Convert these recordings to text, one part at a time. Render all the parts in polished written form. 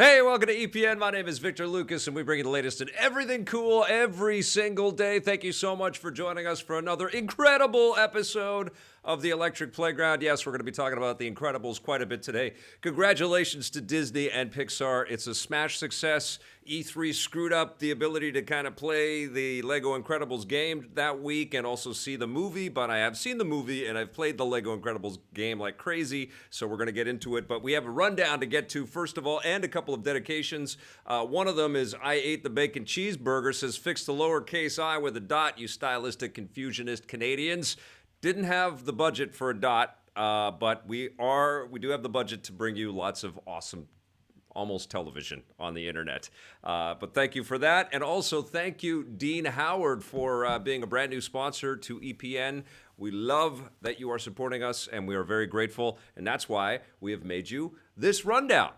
Hey, welcome to EPN. My name is Victor Lucas, and we bring you the latest in everything cool every single day. Thank you so much for joining us for another incredible episode of the Electric Playground. Yes, we're going to be talking about The Incredibles quite a bit today. Congratulations to Disney and Pixar. It's a smash success. E3 screwed up the ability to kind of play the Lego Incredibles game that week and also see the movie, but I have seen the movie and I've played the Lego Incredibles game like crazy, so we're going to get into it. But we have a rundown to get to, first of all, and a couple of dedications. One of them is I ate the bacon cheeseburger, says fix the lowercase I with a dot, you stylistic confusionist Canadians. Didn't have the budget for a dot, but we do have the budget to bring you lots of awesome almost television on the internet. But thank you for that. And also thank you, Dean Howard, for being a brand new sponsor to EPN. We love that you are supporting us, and we are very grateful. And that's why we have made you this rundown.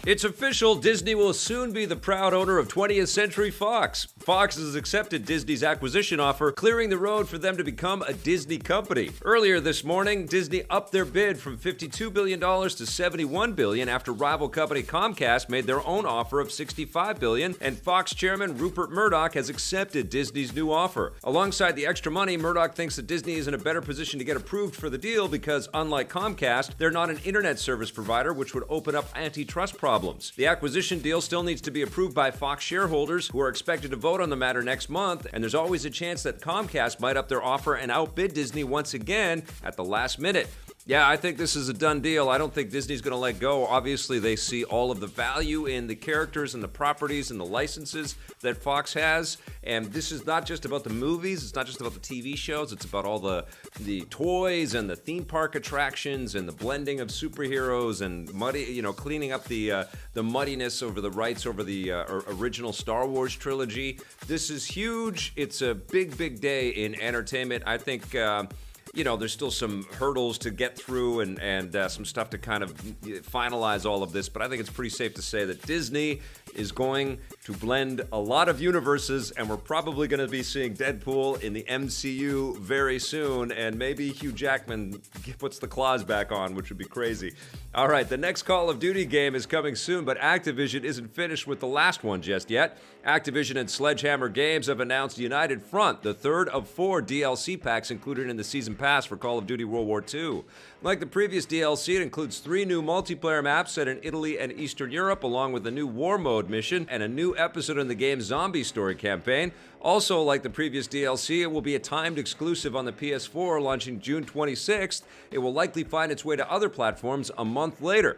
It's official, Disney will soon be the proud owner of 20th Century Fox. Fox has accepted Disney's acquisition offer, clearing the road for them to become a Disney company. Earlier this morning, Disney upped their bid from $52 billion to $71 billion after rival company Comcast made their own offer of $65 billion, and Fox chairman Rupert Murdoch has accepted Disney's new offer. Alongside the extra money, Murdoch thinks that Disney is in a better position to get approved for the deal because, unlike Comcast, they're not an internet service provider, which would open up antitrust problems. The acquisition deal still needs to be approved by Fox shareholders, who are expected to vote on the matter next month, and there's always a chance that Comcast might up their offer and outbid Disney once again at the last minute. Yeah, I think this is a done deal. I don't think Disney's going to let go. Obviously, they see all of the value in the characters and the properties and the licenses that Fox has. And this is not just about the movies. It's not just about the TV shows. It's about all the toys and the theme park attractions and the blending of superheroes and cleaning up the muddiness over the rights over the original Star Wars trilogy. This is huge. It's a big, big day in entertainment. I think there's still some hurdles to get through and some stuff to kind of finalize all of this, but I think it's pretty safe to say that Disney is going to blend a lot of universes, and we're probably going to be seeing Deadpool in the MCU very soon, and maybe Hugh Jackman puts the claws back on, which would be crazy. All right, the next Call of Duty game is coming soon, but Activision isn't finished with the last one just yet. Activision and Sledgehammer Games have announced United Front, the third of 4 DLC packs included in the Season Pass for Call of Duty World War II. Like the previous DLC, it includes 3 new multiplayer maps set in Italy and Eastern Europe, along with a new War Mode mission and a new episode in the game's zombie story campaign. Also, like the previous DLC, it will be a timed exclusive on the PS4 launching June 26th. It will likely find its way to other platforms a month later.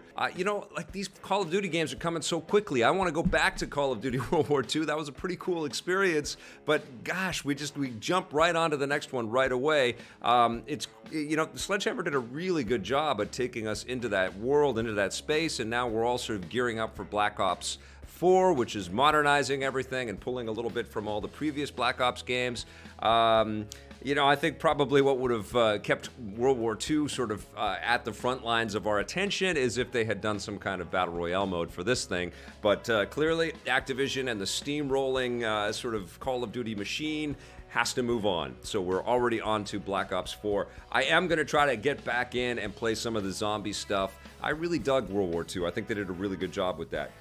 These Call of Duty games are coming so quickly. I want to go back to Call of Duty World War II. That was a pretty cool experience, but gosh, we jump right onto the next one right away. Sledgehammer did a really good job at taking us into that world, into that space, and now we're all sort of gearing up for Black Ops 4, which is modernizing everything and pulling a little bit from all the previous Black Ops games. I think probably what would have kept World War II sort of at the front lines of our attention is if they had done some kind of Battle Royale mode for this thing. But clearly, Activision and the steamrolling sort of Call of Duty machine has to move on. So we're already on to Black Ops 4. I am going to try to get back in and play some of the zombie stuff. I really dug World War II. I think they did a really good job with that.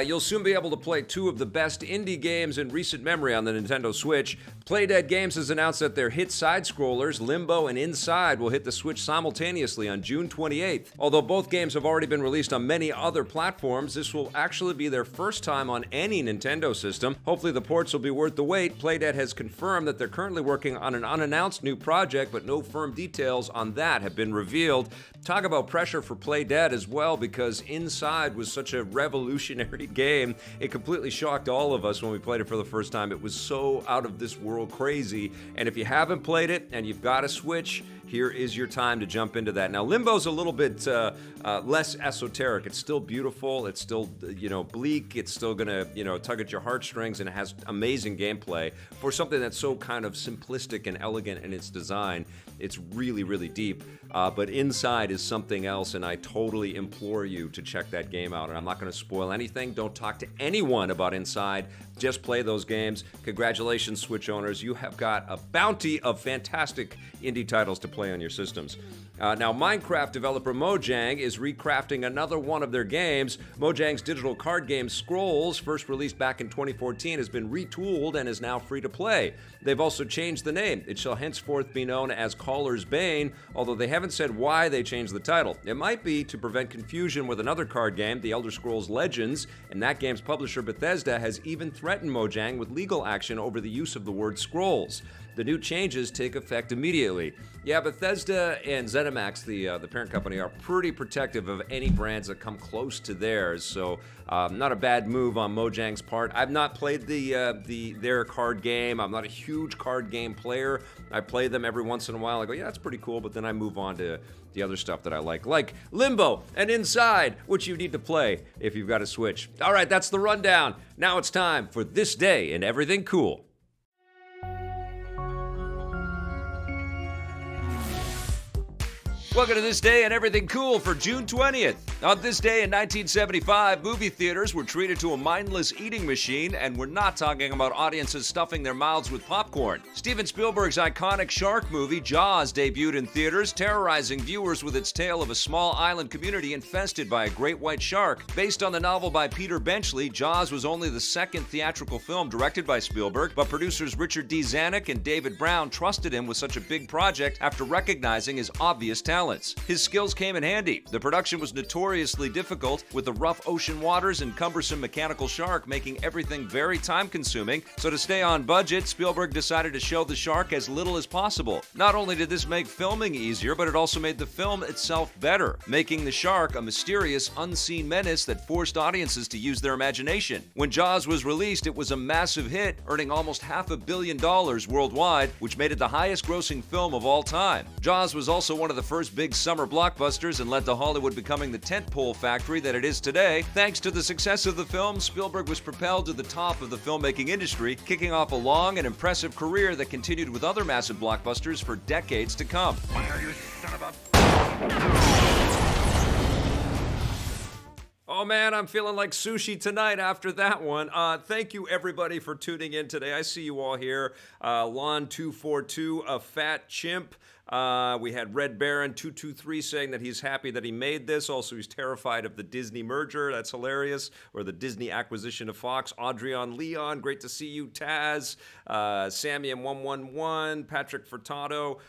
You'll soon be able to play 2 of the best indie games in recent memory on the Nintendo Switch. Playdead Games has announced that their hit side-scrollers, Limbo and Inside, will hit the Switch simultaneously on June 28th. Although both games have already been released on many other platforms, this will actually be their first time on any Nintendo system. Hopefully the ports will be worth the wait. Playdead has confirmed that they're currently working on an unannounced new project, but no firm details on that have been revealed. Talk about pressure for Playdead as well, because Inside was such a revolutionary game. It completely shocked all of us when we played it for the first time. It was so out of this world crazy. And if you haven't played it and you've got a Switch, here is your time to jump into that. Now, Limbo's a little bit less esoteric. It's still beautiful. It's still, bleak. It's still gonna, tug at your heartstrings, and it has amazing gameplay for something that's so kind of simplistic and elegant in its design. It's really, really deep. But Inside is something else, and I totally implore you to check that game out. And I'm not going to spoil anything. Don't talk to anyone about Inside. Just play those games. Congratulations, Switch owners. You have got a bounty of fantastic indie titles to play play on your systems. Now, Minecraft developer Mojang is recrafting another one of their games. Mojang's digital card game Scrolls, first released back in 2014, has been retooled and is now free to play. They've also changed the name. It shall henceforth be known as Caller's Bane, although they haven't said why they changed the title. It might be to prevent confusion with another card game, The Elder Scrolls Legends, and that game's publisher Bethesda has even threatened Mojang with legal action over the use of the word scrolls. The new changes take effect immediately. Yeah, Bethesda and ZeniMax, the parent company, are pretty protective of any brands that come close to theirs, so not a bad move on Mojang's part. I've not played their card game. I'm not a huge card game player. I play them every once in a while. I go, yeah, that's pretty cool, but then I move on to the other stuff that I like Limbo and Inside, which you need to play if you've got a Switch. All right, that's the rundown. Now it's time for This Day in Everything Cool. Welcome to This Day and Everything Cool for June 20th. On this day in 1975, movie theaters were treated to a mindless eating machine, and we're not talking about audiences stuffing their mouths with popcorn. Steven Spielberg's iconic shark movie, Jaws, debuted in theaters, terrorizing viewers with its tale of a small island community infested by a great white shark. Based on the novel by Peter Benchley, Jaws was only the second theatrical film directed by Spielberg, but producers Richard D. Zanuck and David Brown trusted him with such a big project after recognizing his obvious talents. His skills came in handy. The production was notoriously difficult, with the rough ocean waters and cumbersome mechanical shark making everything very time-consuming. So to stay on budget, Spielberg decided to show the shark as little as possible. Not only did this make filming easier, but it also made the film itself better, making the shark a mysterious, unseen menace that forced audiences to use their imagination. When Jaws was released, it was a massive hit, earning almost $500 million worldwide, which made it the highest-grossing film of all time. Jaws was also one of the first big summer blockbusters and led to Hollywood becoming the tentpole factory that it is today. Thanks to the success of the film, Spielberg was propelled to the top of the filmmaking industry, kicking off a long and impressive career that continued with other massive blockbusters for decades to come. Fire, you son of a... Oh man, I'm feeling like sushi tonight after that one. Thank you everybody for tuning in today. I see you all here. Lon242, a fat chimp. We had Red Baron 223 saying that he's happy that he made this. Also, he's terrified of the Disney merger. That's hilarious. Or the Disney acquisition of Fox. Adrian Leon, great to see you. Taz, Sammy M111, Patrick Furtado.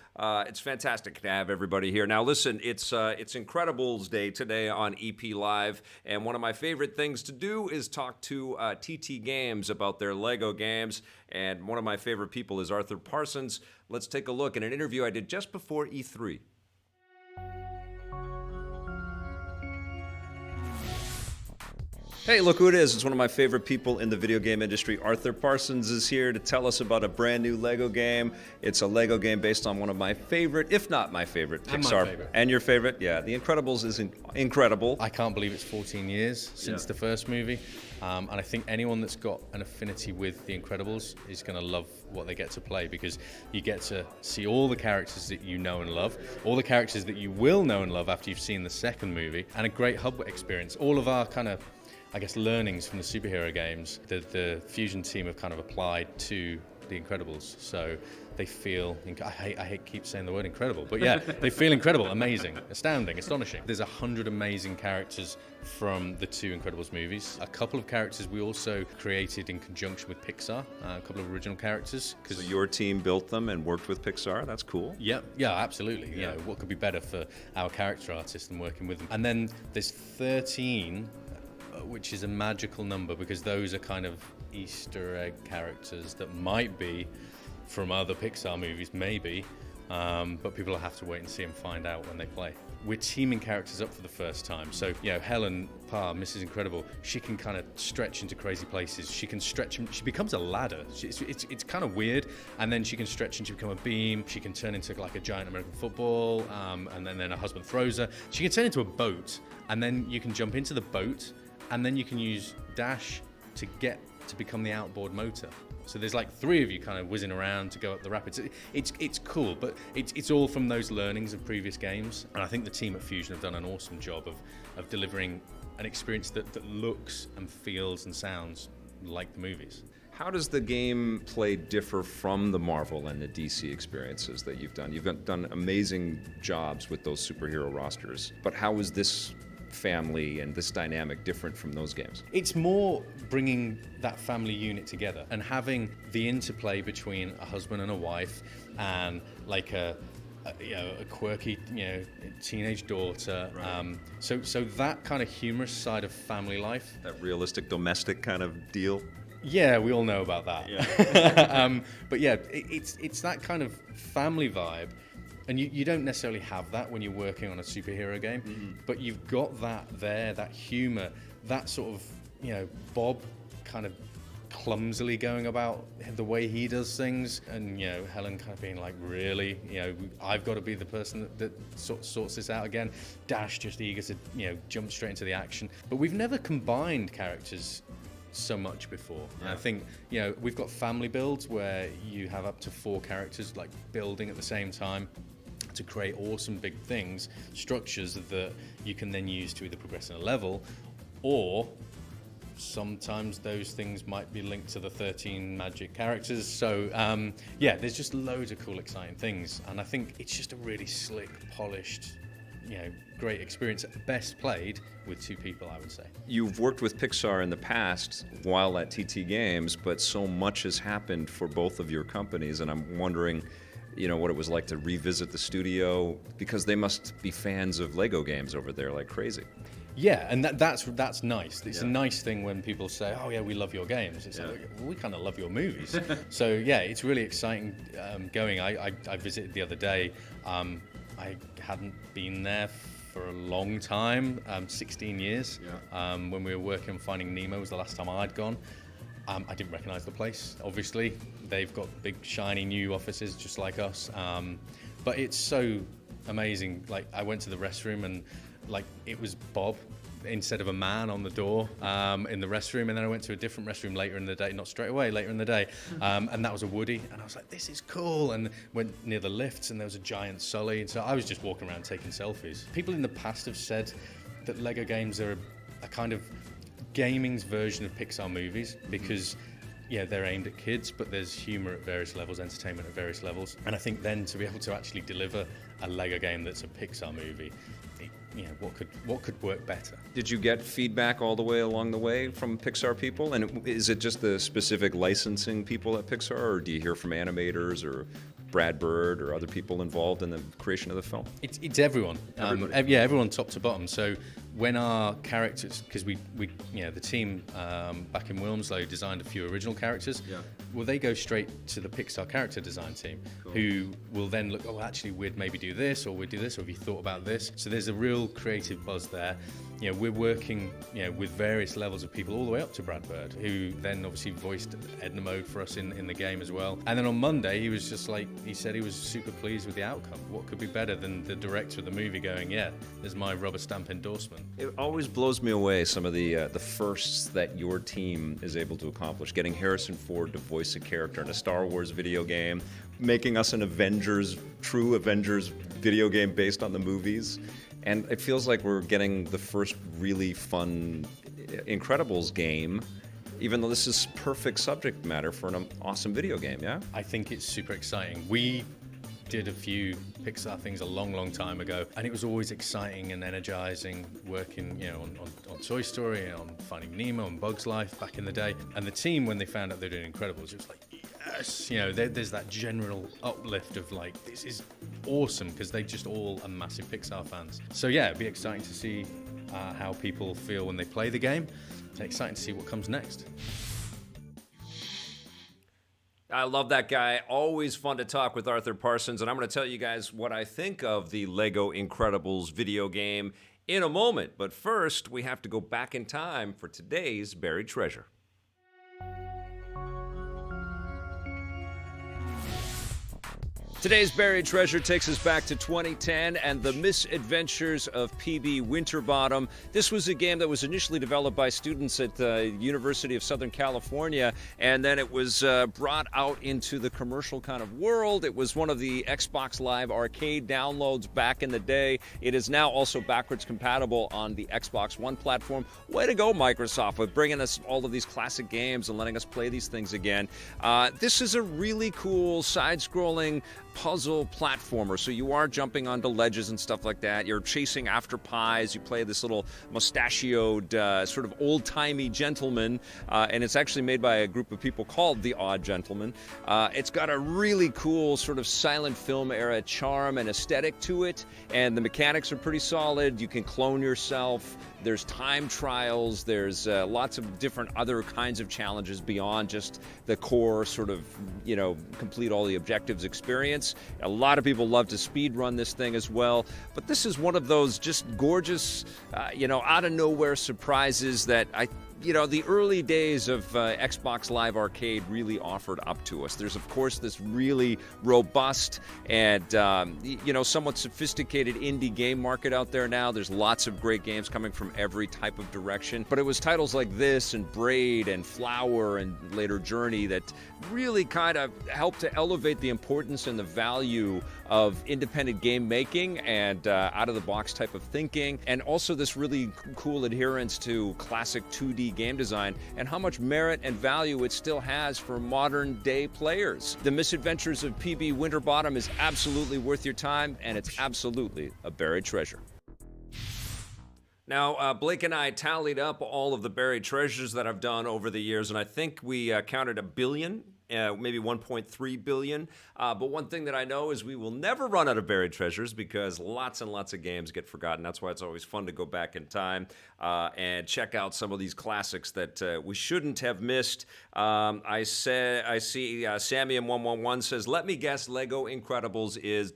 It's fantastic to have everybody here. Now, listen, it's Incredibles Day today on EP Live, and one of my favorite things to do is talk to TT Games about their Lego games, and one of my favorite people is Arthur Parsons. Let's take a look at an interview I did just before E3. Hey, look who it is. It's one of my favorite people in the video game industry. Arthur Parsons is here to tell us about a brand new Lego game. It's a Lego game based on one of my favorite, if not my favorite, Pixar. My favorite. And your favorite? Yeah, The Incredibles is incredible. I can't believe it's 14 years since the first movie. And I think anyone that's got an affinity with The Incredibles is going to love what they get to play, because you get to see all the characters that you know and love, all the characters that you will know and love after you've seen the second movie, and a great hub experience. All of our kind of, I guess, learnings from the superhero games, the Fusion team have kind of applied to The Incredibles. So they feel, I hate keep saying the word incredible, but yeah, they feel incredible, amazing, astounding, astonishing. There's 100 amazing characters from the two Incredibles movies. A couple of characters we also created in conjunction with Pixar, a couple of original characters. So your team built them and worked with Pixar? That's cool. Yeah, absolutely. Yeah. You know, what could be better for our character artists than working with them? And then there's 13, which is a magical number, because those are kind of Easter egg characters that might be from other Pixar movies, maybe, but people will have to wait and see and find out when they play. We're teaming characters up for the first time. So, you know, Helen Parr, Mrs. Incredible, she can kind of stretch into crazy places. She can stretch, she becomes a ladder. It's kind of weird. And then she can stretch and she become a beam. She can turn into like a giant American football, and then her husband throws her. She can turn into a boat, and then you can jump into the boat, and then you can use dash to become the outboard motor. So there's like 3 of you kind of whizzing around to go up the rapids. It's cool, but it's all from those learnings of previous games. And I think the team at Fusion have done an awesome job of delivering an experience that looks and feels and sounds like the movies. How does the gameplay differ from the Marvel and the DC experiences that you've done? You've done amazing jobs with those superhero rosters, but how is this family and this dynamic different from those games? It's more bringing that family unit together and having the interplay between a husband and a wife and like a quirky, teenage daughter. Right. So that kind of humorous side of family life. That realistic domestic kind of deal? Yeah, we all know about that. Yeah. But yeah, it's that kind of family vibe. And you don't necessarily have that when you're working on a superhero game, but you've got that there, that humor, that sort of, Bob kind of clumsily going about the way he does things, and Helen kind of being like, really, I've got to be the person that sorts this out again. Dash just eager to jump straight into the action. But we've never combined characters so much before. Yeah. And I think we've got family builds where you have up to 4 characters like building at the same time to create awesome big things, structures that you can then use to either progress in a level, or sometimes those things might be linked to the 13 magic characters. So there's just loads of cool, exciting things, and I think it's just a really slick, polished, great experience. Best played with 2 people, I would say. You've worked with Pixar in the past while at TT Games, but so much has happened for both of your companies, and I'm wondering what it was like to revisit the studio, because they must be fans of Lego games over there like crazy. Yeah, and that's nice. It's a nice thing when people say, "Oh yeah, we love your games." It's like, well, we kind of love your movies. So yeah, it's really exciting going. I visited the other day. I hadn't been there for a long time, 16 years. Yeah. When we were working on Finding Nemo was the last time I'd gone. I didn't recognize the place, obviously. They've got big, shiny new offices just like us. But it's so amazing. Like, I went to the restroom and it was Bob instead of a man on the door in the restroom. And then I went to a different restroom later in the day, not straight away, later in the day. And that was a Woody. And I was like, this is cool. And went near the lifts and there was a giant Sully. And so I was just walking around taking selfies. People in the past have said that Lego games are a kind of gaming's version of Pixar movies, because they're aimed at kids, but there's humor at various levels, entertainment at various levels. And I think then to be able to actually deliver a Lego game that's a Pixar movie, what could work better? Did you get feedback all the way along the way from Pixar people? And is it just the specific licensing people at Pixar, or do you hear from animators or Brad Bird or other people involved in the creation of the film? It's everyone. Everyone top to bottom. So when our characters, because we the team back in Wilmslow designed a few original characters. Yeah. Well, they go straight to the Pixar character design team, cool, who will then look, actually, we'd maybe do this, or we'd do this, or have you thought about this? So there's a real creative buzz there. We're working, with various levels of people all the way up to Brad Bird, who then obviously voiced Edna Mode for us in the game as well. And then on Monday, he was just like, he said he was super pleased with the outcome. What could be better than the director of the movie going, there's my rubber stamp endorsement. It always blows me away, some of the firsts that your team is able to accomplish. Getting Harrison Ford to voice a character in a Star Wars video game, making us an true Avengers video game based on the movies. And it feels like we're getting the first really fun Incredibles game, even though this is perfect subject matter for an awesome video game, yeah? I think it's super exciting. We did a few Pixar things a long, long time ago, and it was always exciting and energizing working, on Toy Story and on Finding Nemo and Bug's Life back in the day. And the team, when they found out they were doing Incredibles, it was like, yes, there's that general uplift of like, this is awesome, because they just all are massive Pixar fans. So yeah, it'd be exciting to see how people feel when they play the game. It's exciting to see what comes next. I love that guy. Always fun to talk with Arthur Parsons, and I'm going to tell you guys what I think of the Lego Incredibles video game in a moment. But first, we have to go back in time for today's Buried Treasure. Today's Buried Treasure takes us back to 2010 and the Misadventures of P.B. Winterbottom. This was a game that was initially developed by students at the University of Southern California, and then it was brought out into the commercial kind of world. It was one of the Xbox Live Arcade downloads back in the day. It is now also backwards compatible on the Xbox One platform. Way to go, Microsoft, with bringing us all of these classic games and letting us play these things again. This is a really cool side-scrolling puzzle platformer, so you are jumping onto ledges and stuff like that. You're chasing after pies. You play this little mustachioed sort of old-timey gentleman, and it's actually made by a group of people called the Odd Gentleman. It's got a really cool sort of silent film era charm and aesthetic to it, and the mechanics are pretty solid. You can clone yourself. There's time trials. There's lots of different other kinds of challenges beyond just the core sort of, complete all the objectives experience. A lot of people love to speed run this thing as well, but this is one of those just gorgeous, out of nowhere surprises that the early days of Xbox Live Arcade really offered up to us. There's, of course, this really robust and, somewhat sophisticated indie game market out there now. There's lots of great games coming from every type of direction. But it was titles like this and Braid and Flower and later Journey that really kind of helped to elevate the importance and the value of independent game making and out-of-the-box type of thinking, and also this really cool adherence to classic 2D game design and how much merit and value it still has for modern-day players. The Misadventures of P.B. Winterbottom is absolutely worth your time, and it's absolutely a buried treasure. Now, Blake and I tallied up all of the buried treasures that I've done over the years, and I think we counted 1 billion. Maybe 1.3 billion. But one thing that I know is we will never run out of buried treasures because lots and lots of games get forgotten. That's why it's always fun to go back in time and check out some of these classics that we shouldn't have missed. I see Samium111 says, let me guess Lego Incredibles is ...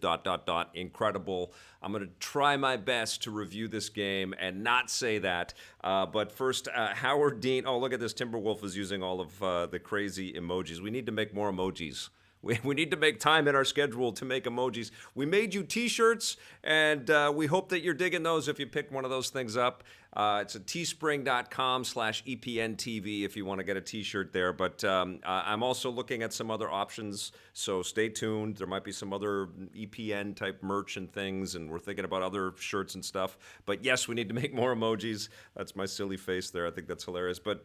incredible. I'm going to try my best to review this game and not say that. But first, Howard Dean. Oh, look at this. Timberwolf is using all of the crazy emojis. We need to make more emojis. We need to make time in our schedule to make emojis. We made you t-shirts, and we hope that you're digging those if you picked one of those things up. It's at teespring.com/EPNTV if you want to get a t-shirt there. But I'm also looking at some other options, so stay tuned. There might be some other EPN type merch and things, and we're thinking about other shirts and stuff. But yes, we need to make more emojis. That's my silly face there. I think that's hilarious. But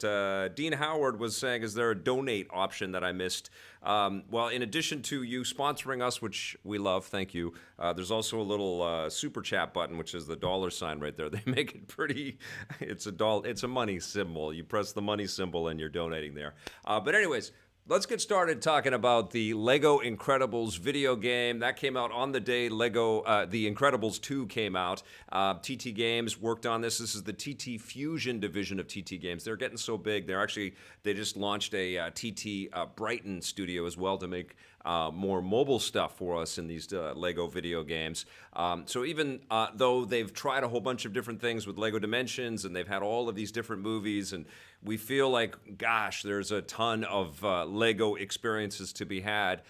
Dean Howard was saying, is there a donate option that I missed? Well, in addition to you sponsoring us, which we love, thank you, there's also a little super chat button, which is the $ right there. They make it pretty... It's a money symbol. You press the money symbol and you're donating there. But anyways, let's get started talking about the Lego Incredibles video game. That came out on the day The Incredibles 2 came out. TT Games worked on this. This is the TT Fusion division of TT Games. They're getting so big. They just launched a TT Brighton studio as well to make more mobile stuff for us in these Lego video games. So even though they've tried a whole bunch of different things with Lego Dimensions and they've had all of these different movies, and we feel like, gosh, there's a ton of Lego experiences to be had,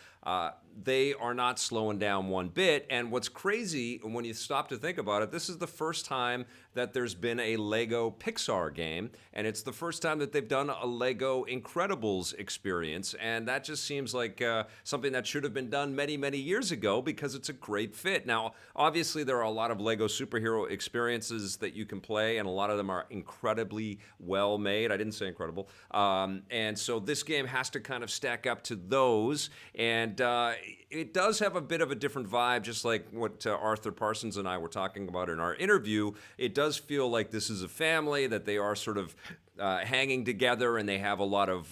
they are not slowing down one bit. And what's crazy, when you stop to think about it, this is the first time that there's been a Lego Pixar game, and it's the first time that they've done a Lego Incredibles experience, and that just seems like something that should have been done many, many years ago because it's a great fit. Now, obviously, there are a lot of Lego superhero experiences that you can play, and a lot of them are incredibly well made. I didn't say incredible. And so this game has to kind of stack up to those, and it does have a bit of a different vibe, just like what Arthur Parsons and I were talking about in our interview. It does feel like this is a family, that they are sort of hanging together, and they have a lot of,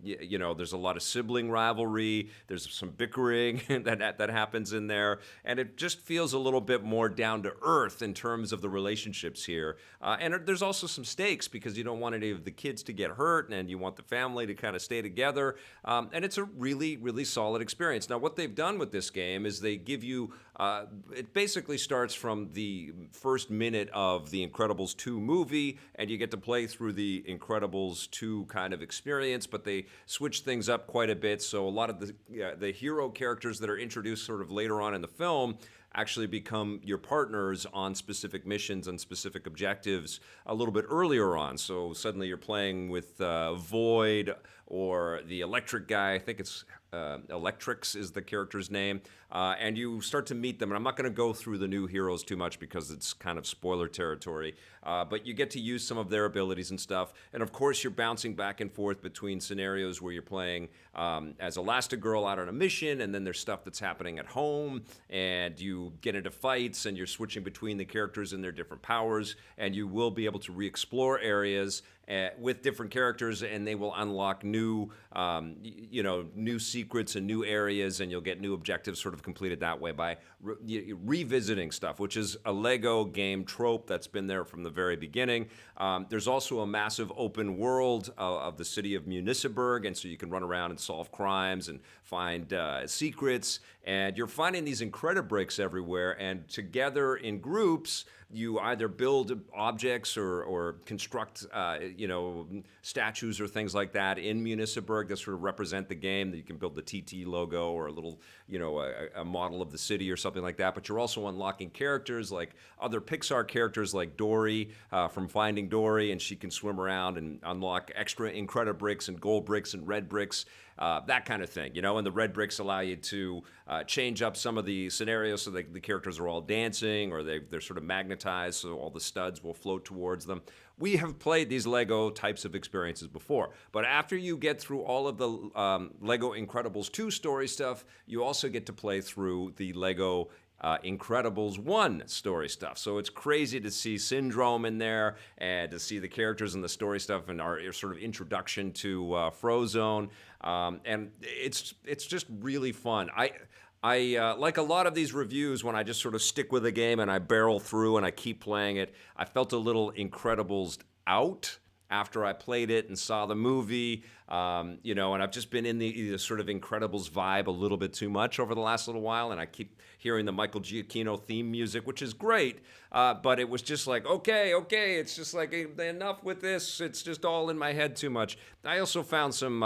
there's a lot of sibling rivalry. There's some bickering that happens in there, and it just feels a little bit more down to earth in terms of the relationships here. And there's also some stakes because you don't want any of the kids to get hurt, and you want the family to kind of stay together. And it's a really, really solid experience. Now, what they've done with this game is they give you It basically starts from the first minute of the Incredibles 2 movie, and you get to play through the Incredibles 2 kind of experience, but they switch things up quite a bit. So a lot of the hero characters that are introduced sort of later on in the film actually become your partners on specific missions and specific objectives a little bit earlier on. So suddenly you're playing with Void or the electric guy. I think it's Electrix is the character's name. And you start to meet them. And I'm not going to go through the new heroes too much because it's kind of spoiler territory. But you get to use some of their abilities and stuff. And of course, you're bouncing back and forth between scenarios where you're playing as Elastigirl out on a mission, and then there's stuff that's happening at home, and you get into fights, and you're switching between the characters and their different powers, and you will be able to re-explore areas with different characters, and they will unlock new, new secrets and new areas, and you'll get new objectives sort of completed that way by revisiting stuff, which is a Lego game trope that's been there from the very beginning. There's also a massive open world of the city of Municiburg, and so you can run around and solve crimes and find secrets, and you're finding these Incredibricks everywhere, and together in groups, you either build objects or construct, statues or things like that in Municiburg that sort of represent the game. That you can build the TT logo or a little, a model of the city or something like that. But you're also unlocking characters like other Pixar characters like Dory from Finding Dory, and she can swim around and unlock extra Incredibricks and gold bricks and red bricks. That kind of thing, and the red bricks allow you to change up some of the scenarios so that the characters are all dancing or they're sort of magnetized so all the studs will float towards them. We have played these Lego types of experiences before, but after you get through all of the Lego Incredibles 2 story stuff, you also get to play through the Lego Incredibles 1 story stuff. So it's crazy to see Syndrome in there and to see the characters and the story stuff and our sort of introduction to Frozone. And it's just really fun. I like a lot of these reviews, when I just sort of stick with a game and I barrel through and I keep playing it, I felt a little Incredibles out after I played it and saw the movie, and I've just been in the sort of Incredibles vibe a little bit too much over the last little while, and I keep hearing the Michael Giacchino theme music, which is great, but it was just like, okay, it's just like enough with this. It's just all in my head too much. I also found some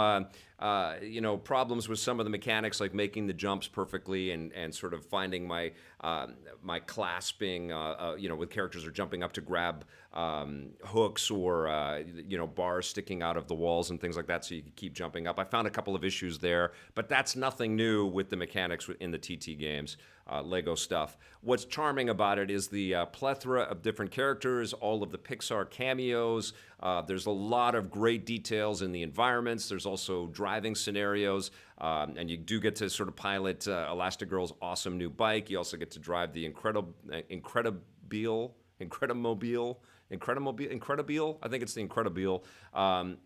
problems with some of the mechanics, like making the jumps perfectly and sort of finding my clasping, with characters are jumping up to grab hooks or, bars sticking out of the walls and things like that so you can keep jumping up. I found a couple of issues there, but that's nothing new with the mechanics in the TT games. Lego stuff. What's charming about it is the plethora of different characters, all of the Pixar cameos. There's a lot of great details in the environments. There's also driving scenarios, and you do get to sort of pilot Elastigirl's awesome new bike. You also get to drive the Incredibile. I think it's the Incredibile.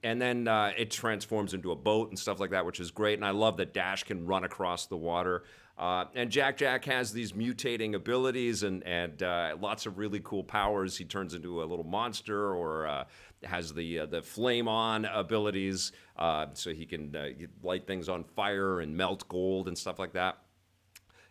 And then it transforms into a boat and stuff like that, which is great. And I love that Dash can run across the water. And Jack has these mutating abilities and lots of really cool powers. He turns into a little monster or has the flame on abilities, so he can light things on fire and melt gold and stuff like that.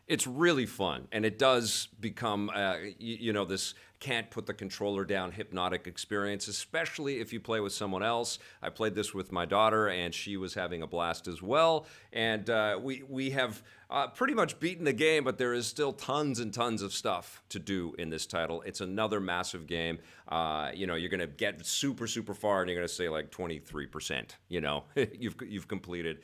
It's really fun, and it does become, this can't put the controller down hypnotic experience, especially if you play with someone else. I played this with my daughter, and she was having a blast as well. And we have pretty much beaten the game, but there is still tons and tons of stuff to do in this title. It's another massive game. You're going to get super, super far, and you're going to say like 23%, you've completed.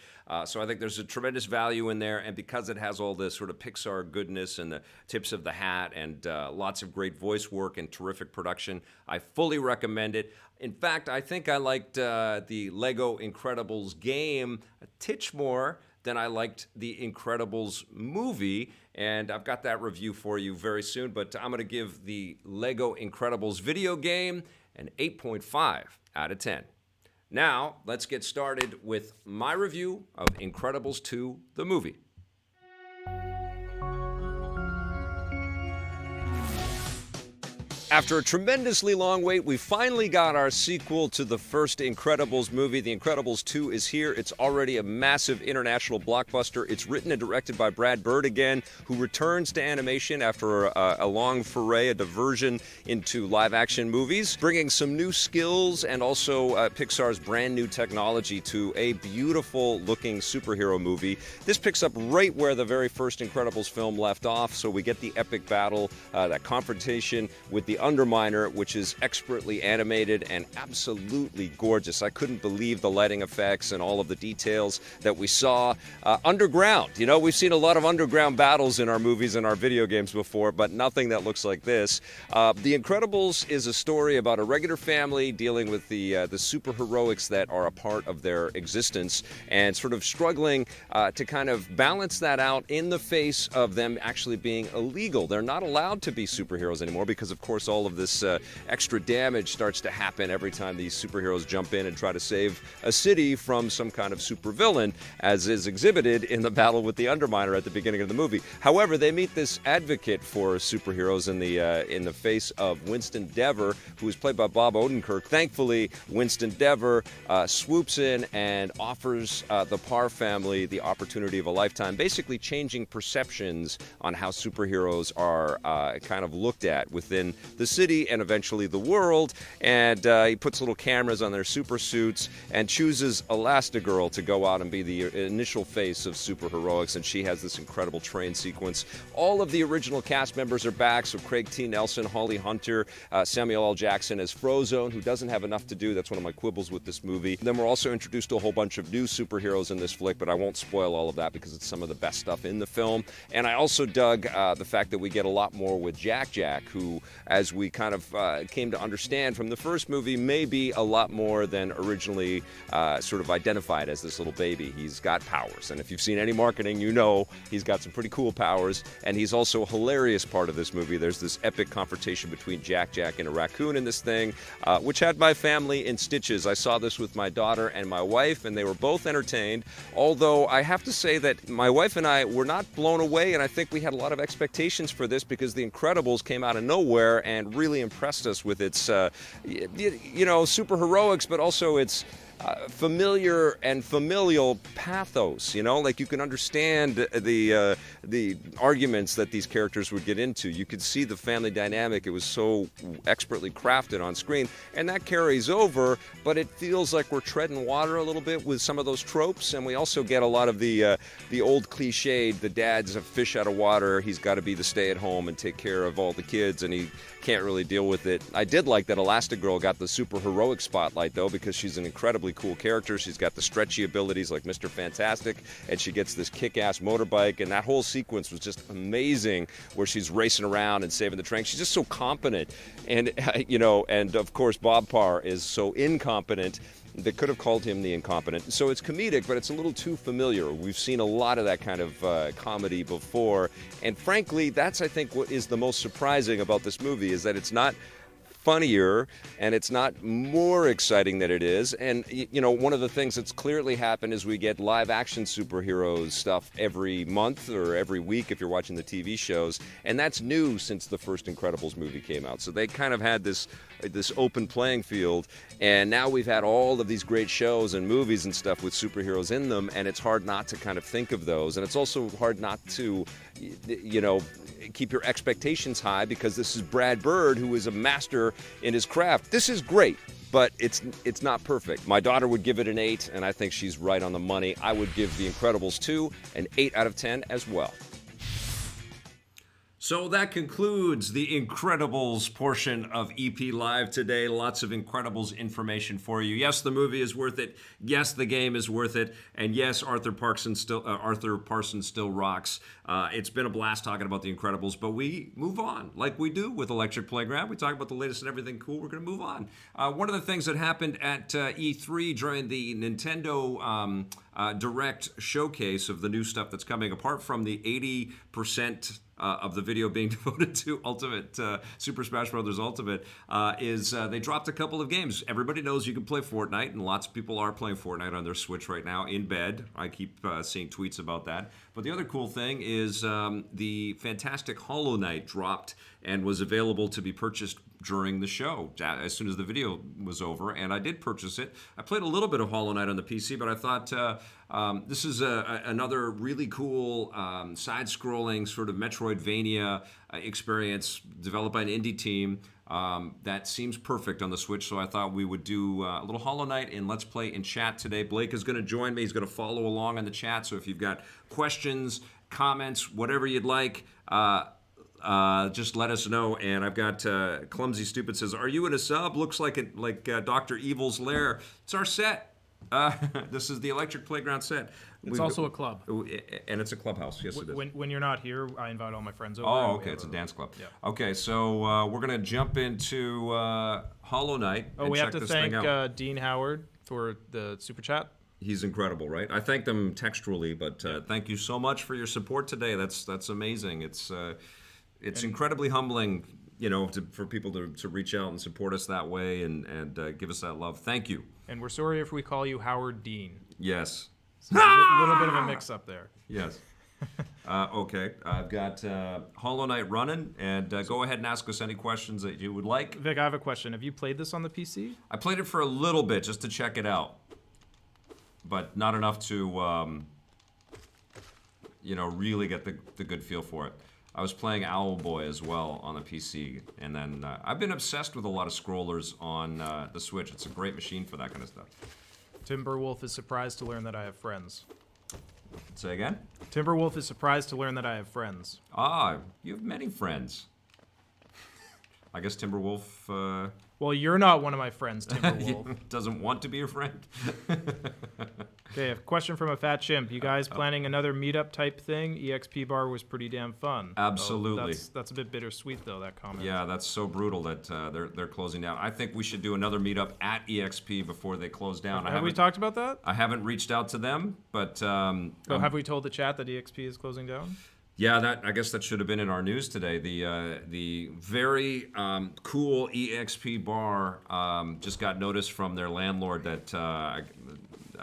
So I think there's a tremendous value in there, and because it has all this sort of Pixar goodness and the tips of the hat and lots of great voice work and terrific production, I fully recommend it. In fact, I think I liked the Lego Incredibles game a titch more than I liked the Incredibles movie, and I've got that review for you very soon, but I'm going to give the Lego Incredibles video game an 8.5 out of 10. Now, let's get started with my review of Incredibles 2, the movie. After a tremendously long wait, we finally got our sequel to the first Incredibles movie. The Incredibles 2 is here. It's already a massive international blockbuster. It's written and directed by Brad Bird again, who returns to animation after a long foray, a diversion into live-action movies, bringing some new skills and also Pixar's brand new technology to a beautiful-looking superhero movie. This picks up right where the very first Incredibles film left off, so we get the epic battle, that confrontation with the Underminer, which is expertly animated and absolutely gorgeous. I couldn't believe the lighting effects and all of the details that we saw underground. You know, we've seen a lot of underground battles in our movies and our video games before, but nothing that looks like this. The Incredibles is a story about a regular family dealing with the superheroics that are a part of their existence and sort of struggling to kind of balance that out in the face of them actually being illegal. They're not allowed to be superheroes anymore because, of course, all of this extra damage starts to happen every time these superheroes jump in and try to save a city from some kind of supervillain, as is exhibited in the battle with the Underminer at the beginning of the movie. However, they meet this advocate for superheroes in the face of Winston Dever, who is played by Bob Odenkirk. Thankfully, Winston Dever swoops in and offers the Parr family the opportunity of a lifetime, basically changing perceptions on how superheroes are kind of looked at within the city and eventually the world. And he puts little cameras on their super suits and chooses Elastigirl to go out and be the initial face of superheroics, and she has this incredible train sequence. All of the original cast members are back, so Craig T. Nelson, Holly Hunter, Samuel L. Jackson as Frozone, who doesn't have enough to do. That's one of my quibbles with this movie. Then we're also introduced to a whole bunch of new superheroes in this flick, but I won't spoil all of that because it's some of the best stuff in the film. And I also dug the fact that we get a lot more with Jack Jack, who, as we kind of came to understand from the first movie, may be a lot more than originally sort of identified as this little baby. He's got powers, and if you've seen any marketing, you know he's got some pretty cool powers, and he's also a hilarious part of this movie. There's this epic confrontation between Jack Jack and a raccoon in this thing, which had my family in stitches. I saw this with my daughter and my wife, and they were both entertained, although I have to say that my wife and I were not blown away, and I think we had a lot of expectations for this because The Incredibles came out of nowhere and really impressed us with its, super heroics, but also its familiar and familial pathos, like you can understand the arguments that these characters would get into. You could see the family dynamic. It was so expertly crafted on screen, and that carries over, but it feels like we're treading water a little bit with some of those tropes, and we also get a lot of the old cliched, the dad's a fish out of water, he's got to be the stay-at-home and take care of all the kids, and he can't really deal with it. I did like that Elastigirl got the super heroic spotlight, though, because she's an incredibly cool character. She's got the stretchy abilities like Mr. Fantastic, and she gets this kick-ass motorbike, and that whole sequence was just amazing, where she's racing around and saving the train. She's just so competent, and and of course Bob Parr is so incompetent. They could have called him the incompetent. So it's comedic, but it's a little too familiar. We've seen a lot of that kind of comedy before. And frankly, that's, I think, what is the most surprising about this movie, is that it's not funnier and it's not more exciting than it is. And one of the things that's clearly happened is we get live action superheroes stuff every month or every week if you're watching the TV shows, and that's new since the first Incredibles movie came out. So they kind of had this open playing field, and now we've had all of these great shows and movies and stuff with superheroes in them, and it's hard not to kind of think of those. And it's also hard not to keep your expectations high, because this is Brad Bird, who is a master in his craft. This is great, but it's not perfect. My daughter would give it an 8, and I think she's right on the money. I would give The Incredibles 2 an 8 out of 10 as well. So that concludes the Incredibles portion of EP Live today. Lots of Incredibles information for you. Yes, the movie is worth it. Yes, the game is worth it. And yes, Arthur Parsons still rocks. It's been a blast talking about the Incredibles, but we move on like we do with Electric Playground. We talk about the latest and everything cool. We're going to move on. One of the things that happened at E3 during the Nintendo Direct showcase of the new stuff that's coming, apart from the 80% of the video being devoted to Super Smash Bros. Ultimate, is they dropped a couple of games. Everybody knows you can play Fortnite, and lots of people are playing Fortnite on their Switch right now in bed. I keep seeing tweets about that. But the other cool thing is the fantastic Hollow Knight dropped and was available to be purchased during the show as soon as the video was over, and I did purchase it. I played a little bit of Hollow Knight on the PC, but I thought this is another really cool side-scrolling sort of Metroidvania experience developed by an indie team that seems perfect on the Switch, so I thought we would do a little Hollow Knight in Let's Play in chat today. Blake is going to join me. He's going to follow along on the chat, so if you've got questions, comments, whatever you'd like, just let us know. And I've got Clumsy Stupid says, "Are you in a sub? Looks like Dr. Evil's Lair." It's our set. This is the Electric Playground set. It's also a club. And it's a clubhouse. Yes, it is. When you're not here, I invite all my friends over. Oh, okay. It's a dance club. Yeah. Okay, so we're going to jump into Hollow Knight. Oh, we have to thank Dean Howard for the super chat. He's incredible, right? I thank them textually, but thank you so much for your support today. That's amazing. It's incredibly humbling, for people to reach out and support us that way and give us that love. Thank you. And we're sorry if we call you Howard Dean. Yes. So a little bit of a mix-up there. Yes. Okay. I've got Hollow Knight running, and go ahead and ask us any questions that you would like. Vic, I have a question. Have you played this on the PC? I played it for a little bit just to check it out, but not enough to, really get the good feel for it. I was playing Owlboy as well on the PC, and then I've been obsessed with a lot of scrollers on the Switch. It's a great machine for that kind of stuff. Timberwolf is surprised to learn that I have friends. Say again? Timberwolf is surprised to learn that I have friends. Ah, you have many friends. I guess Timberwolf... Well, you're not one of my friends, Timberwolf. Doesn't want to be your friend. Okay, a question from a fat chimp. You guys planning another meetup type thing? EXP bar was pretty damn fun. Absolutely. That's a bit bittersweet, though, that comment. Yeah, that's so brutal that they're closing down. I think we should do another meetup at EXP before they close down. Have we talked about that? I haven't reached out to them, but... have we told the chat that EXP is closing down? Yeah, I guess that should have been in our news today. The very cool EXP bar just got notice from their landlord that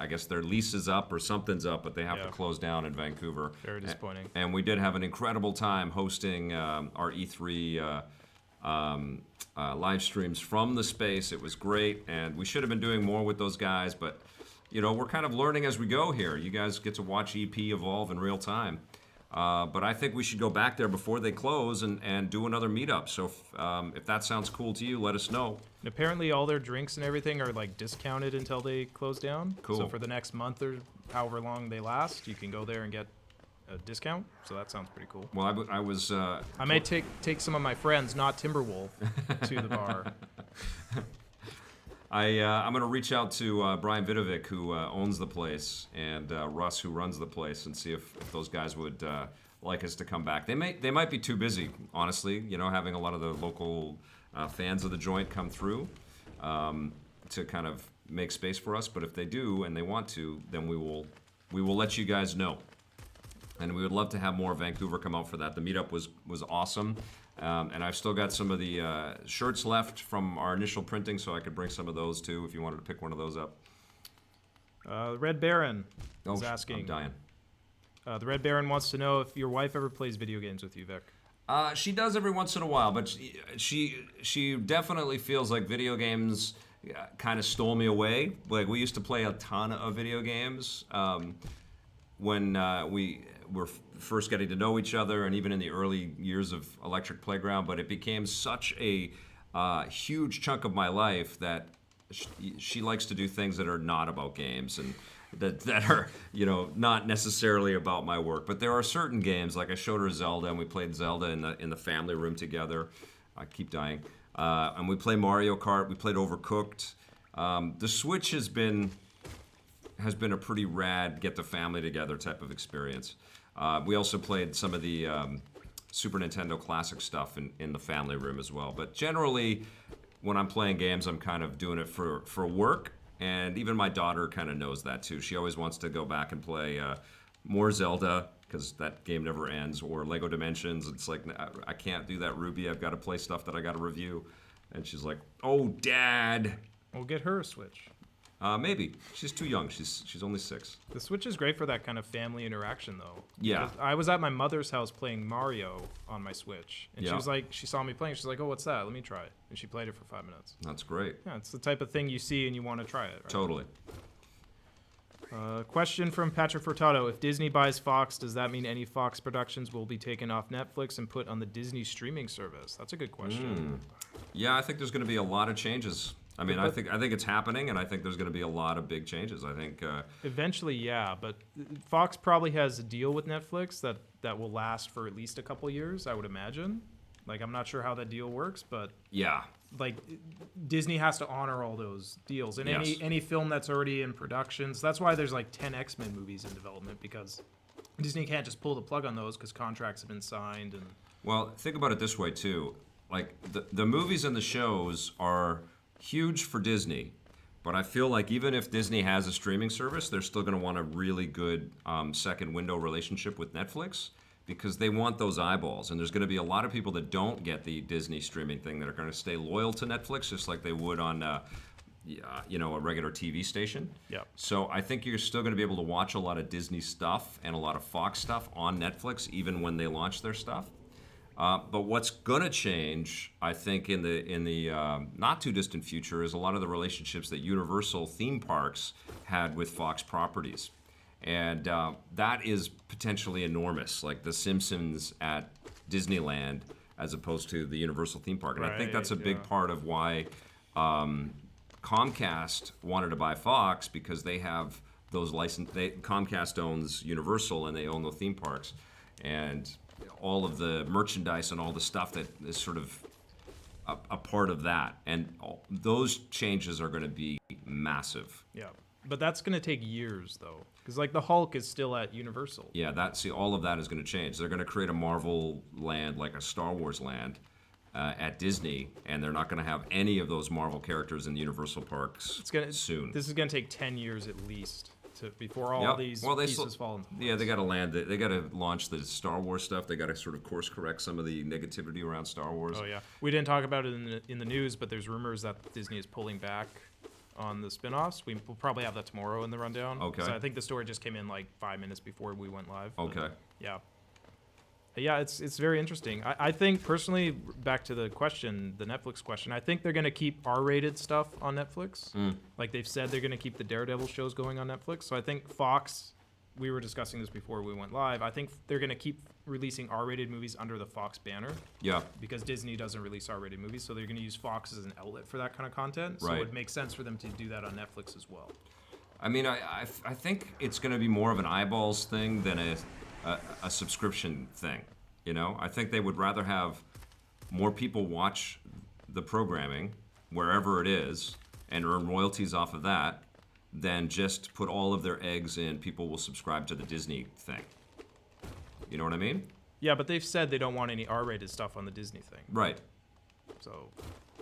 I guess their lease is up or something's up, but they have to close down in Vancouver. Very disappointing. And we did have an incredible time hosting our E3 live streams from the space. It was great, and we should have been doing more with those guys, but we're kind of learning as we go here. You guys get to watch EP evolve in real time. But I think we should go back there before they close and do another meetup. So if that sounds cool to you, let us know. And apparently all their drinks and everything are discounted until they close down. Cool. So for the next month or however long they last, you can go there and get a discount. So that sounds pretty cool. Well, I was... I may take some of my friends, not Timberwolf, to the bar. I'm going to reach out to Brian Vidovic, who owns the place, and Russ, who runs the place, and see if those guys would like us to come back. They might be too busy, honestly, having a lot of the local fans of the joint come through to kind of make space for us. But if they do and they want to, then we will let you guys know. And we would love to have more Vancouver come out for that. The meetup was awesome. And I've still got some of the shirts left from our initial printing, so I could bring some of those too if you wanted to pick one of those up. Red Baron is asking. I'm dying. The Red Baron wants to know if your wife ever plays video games with you, Vic. She does every once in a while, but she definitely feels like video games kind of stole me away. Like, we used to play a ton of video games when we were first getting to know each other, and even in the early years of Electric Playground, but it became such a huge chunk of my life that she likes to do things that are not about games and that are not necessarily about my work. But there are certain games, like I showed her Zelda, and we played Zelda in the family room together. I keep dying. And we play Mario Kart. We played Overcooked. The Switch has been a pretty rad get the family together type of experience. We also played some of the Super Nintendo classic stuff in the family room as well. But generally, when I'm playing games, I'm kind of doing it for work. And even my daughter kind of knows that too. She always wants to go back and play more Zelda, because that game never ends, or Lego Dimensions. It's like, I can't do that, Ruby. I've got to play stuff that I got to review. And she's like, "Oh, Dad." We'll get her a Switch. Maybe. She's too young. She's only 6. The Switch is great for that kind of family interaction, though. Yeah. Because I was at my mother's house playing Mario on my Switch, and Yeah. she was like, she saw me playing. She's like, "Oh, what's that? Let me try it." And she played it for 5 minutes. That's great. Yeah, it's the type of thing you see and you want to try it. Right? Totally. Question from Patrick Furtado: if Disney buys Fox, does that mean any Fox productions will be taken off Netflix and put on the Disney streaming service? That's a good question. Yeah, I think there's going to be a lot of changes. I mean, I think it's happening, and I think there's going to be a lot of big changes. I think. Eventually, yeah, but Fox probably has a deal with Netflix that will last for at least a couple years, I would imagine. Like, I'm not sure how that deal works, but Yeah. like Disney has to honor all those deals, and Yes. any film that's already in production. So that's why there's like 10 X-Men movies in development, because Disney can't just pull the plug on those because contracts have been signed. And Well, think about it this way too. Like the movies and the shows are huge for Disney, but I feel like even if Disney has a streaming service, they're still going to want a really good second window relationship with Netflix, because they want those eyeballs. And there's going to be a lot of people that don't get the Disney streaming thing that are going to stay loyal to Netflix, just like they would on a regular TV station. Yep. So I think you're still going to be able to watch a lot of Disney stuff and a lot of Fox stuff on Netflix, even when they launch their stuff. But what's going to change, I think, in the not too distant future, is a lot of the relationships that Universal theme parks had with Fox properties, and that is potentially enormous. Like The Simpsons at Disneyland, as opposed to the Universal theme park, and I think that's a big part of why Comcast wanted to buy Fox, because they have those Comcast owns Universal, and they own the theme parks, and all of the merchandise and all the stuff that is sort of a part of that. And those changes are going to be massive. yeah, but that's going to take years though, because like the Hulk is still at Universal. Yeah, all of that is going to change. They're going to create a Marvel land, like a Star Wars land, at Disney, and they're not going to have any of those Marvel characters in the Universal parks soon. This is going to take 10 years at least before all these pieces fall into place. Yeah, they got to land it. They got to launch the Star Wars stuff. They got to sort of course correct some of the negativity around Star Wars. Oh yeah, we didn't talk about it in the news, but there's rumors that Disney is pulling back on the spin-offs. We'll probably have that tomorrow in the rundown. Okay. So I think the story just came in like 5 minutes before we went live. Okay. Yeah. Yeah, it's very interesting. I think personally, back to the question, the Netflix question, I think they're going to keep R-rated stuff on Netflix. Like they've said they're going to keep the Daredevil shows going on Netflix. So I think Fox, we were discussing this before we went live, I think they're going to keep releasing R-rated movies under the Fox banner. Yeah. Because Disney doesn't release R-rated movies, so they're going to use Fox as an outlet for that kind of content. So Right. it would make sense for them to do that on Netflix as well. I mean, I think it's going to be more of an eyeballs thing than a subscription thing. You know, I think they would rather have more people watch the programming wherever it is and earn royalties off of that than just put all of their eggs in people will subscribe to the Disney thing. You know what I mean? Yeah, but they've said they don't want any R-rated stuff on the Disney thing. Right. So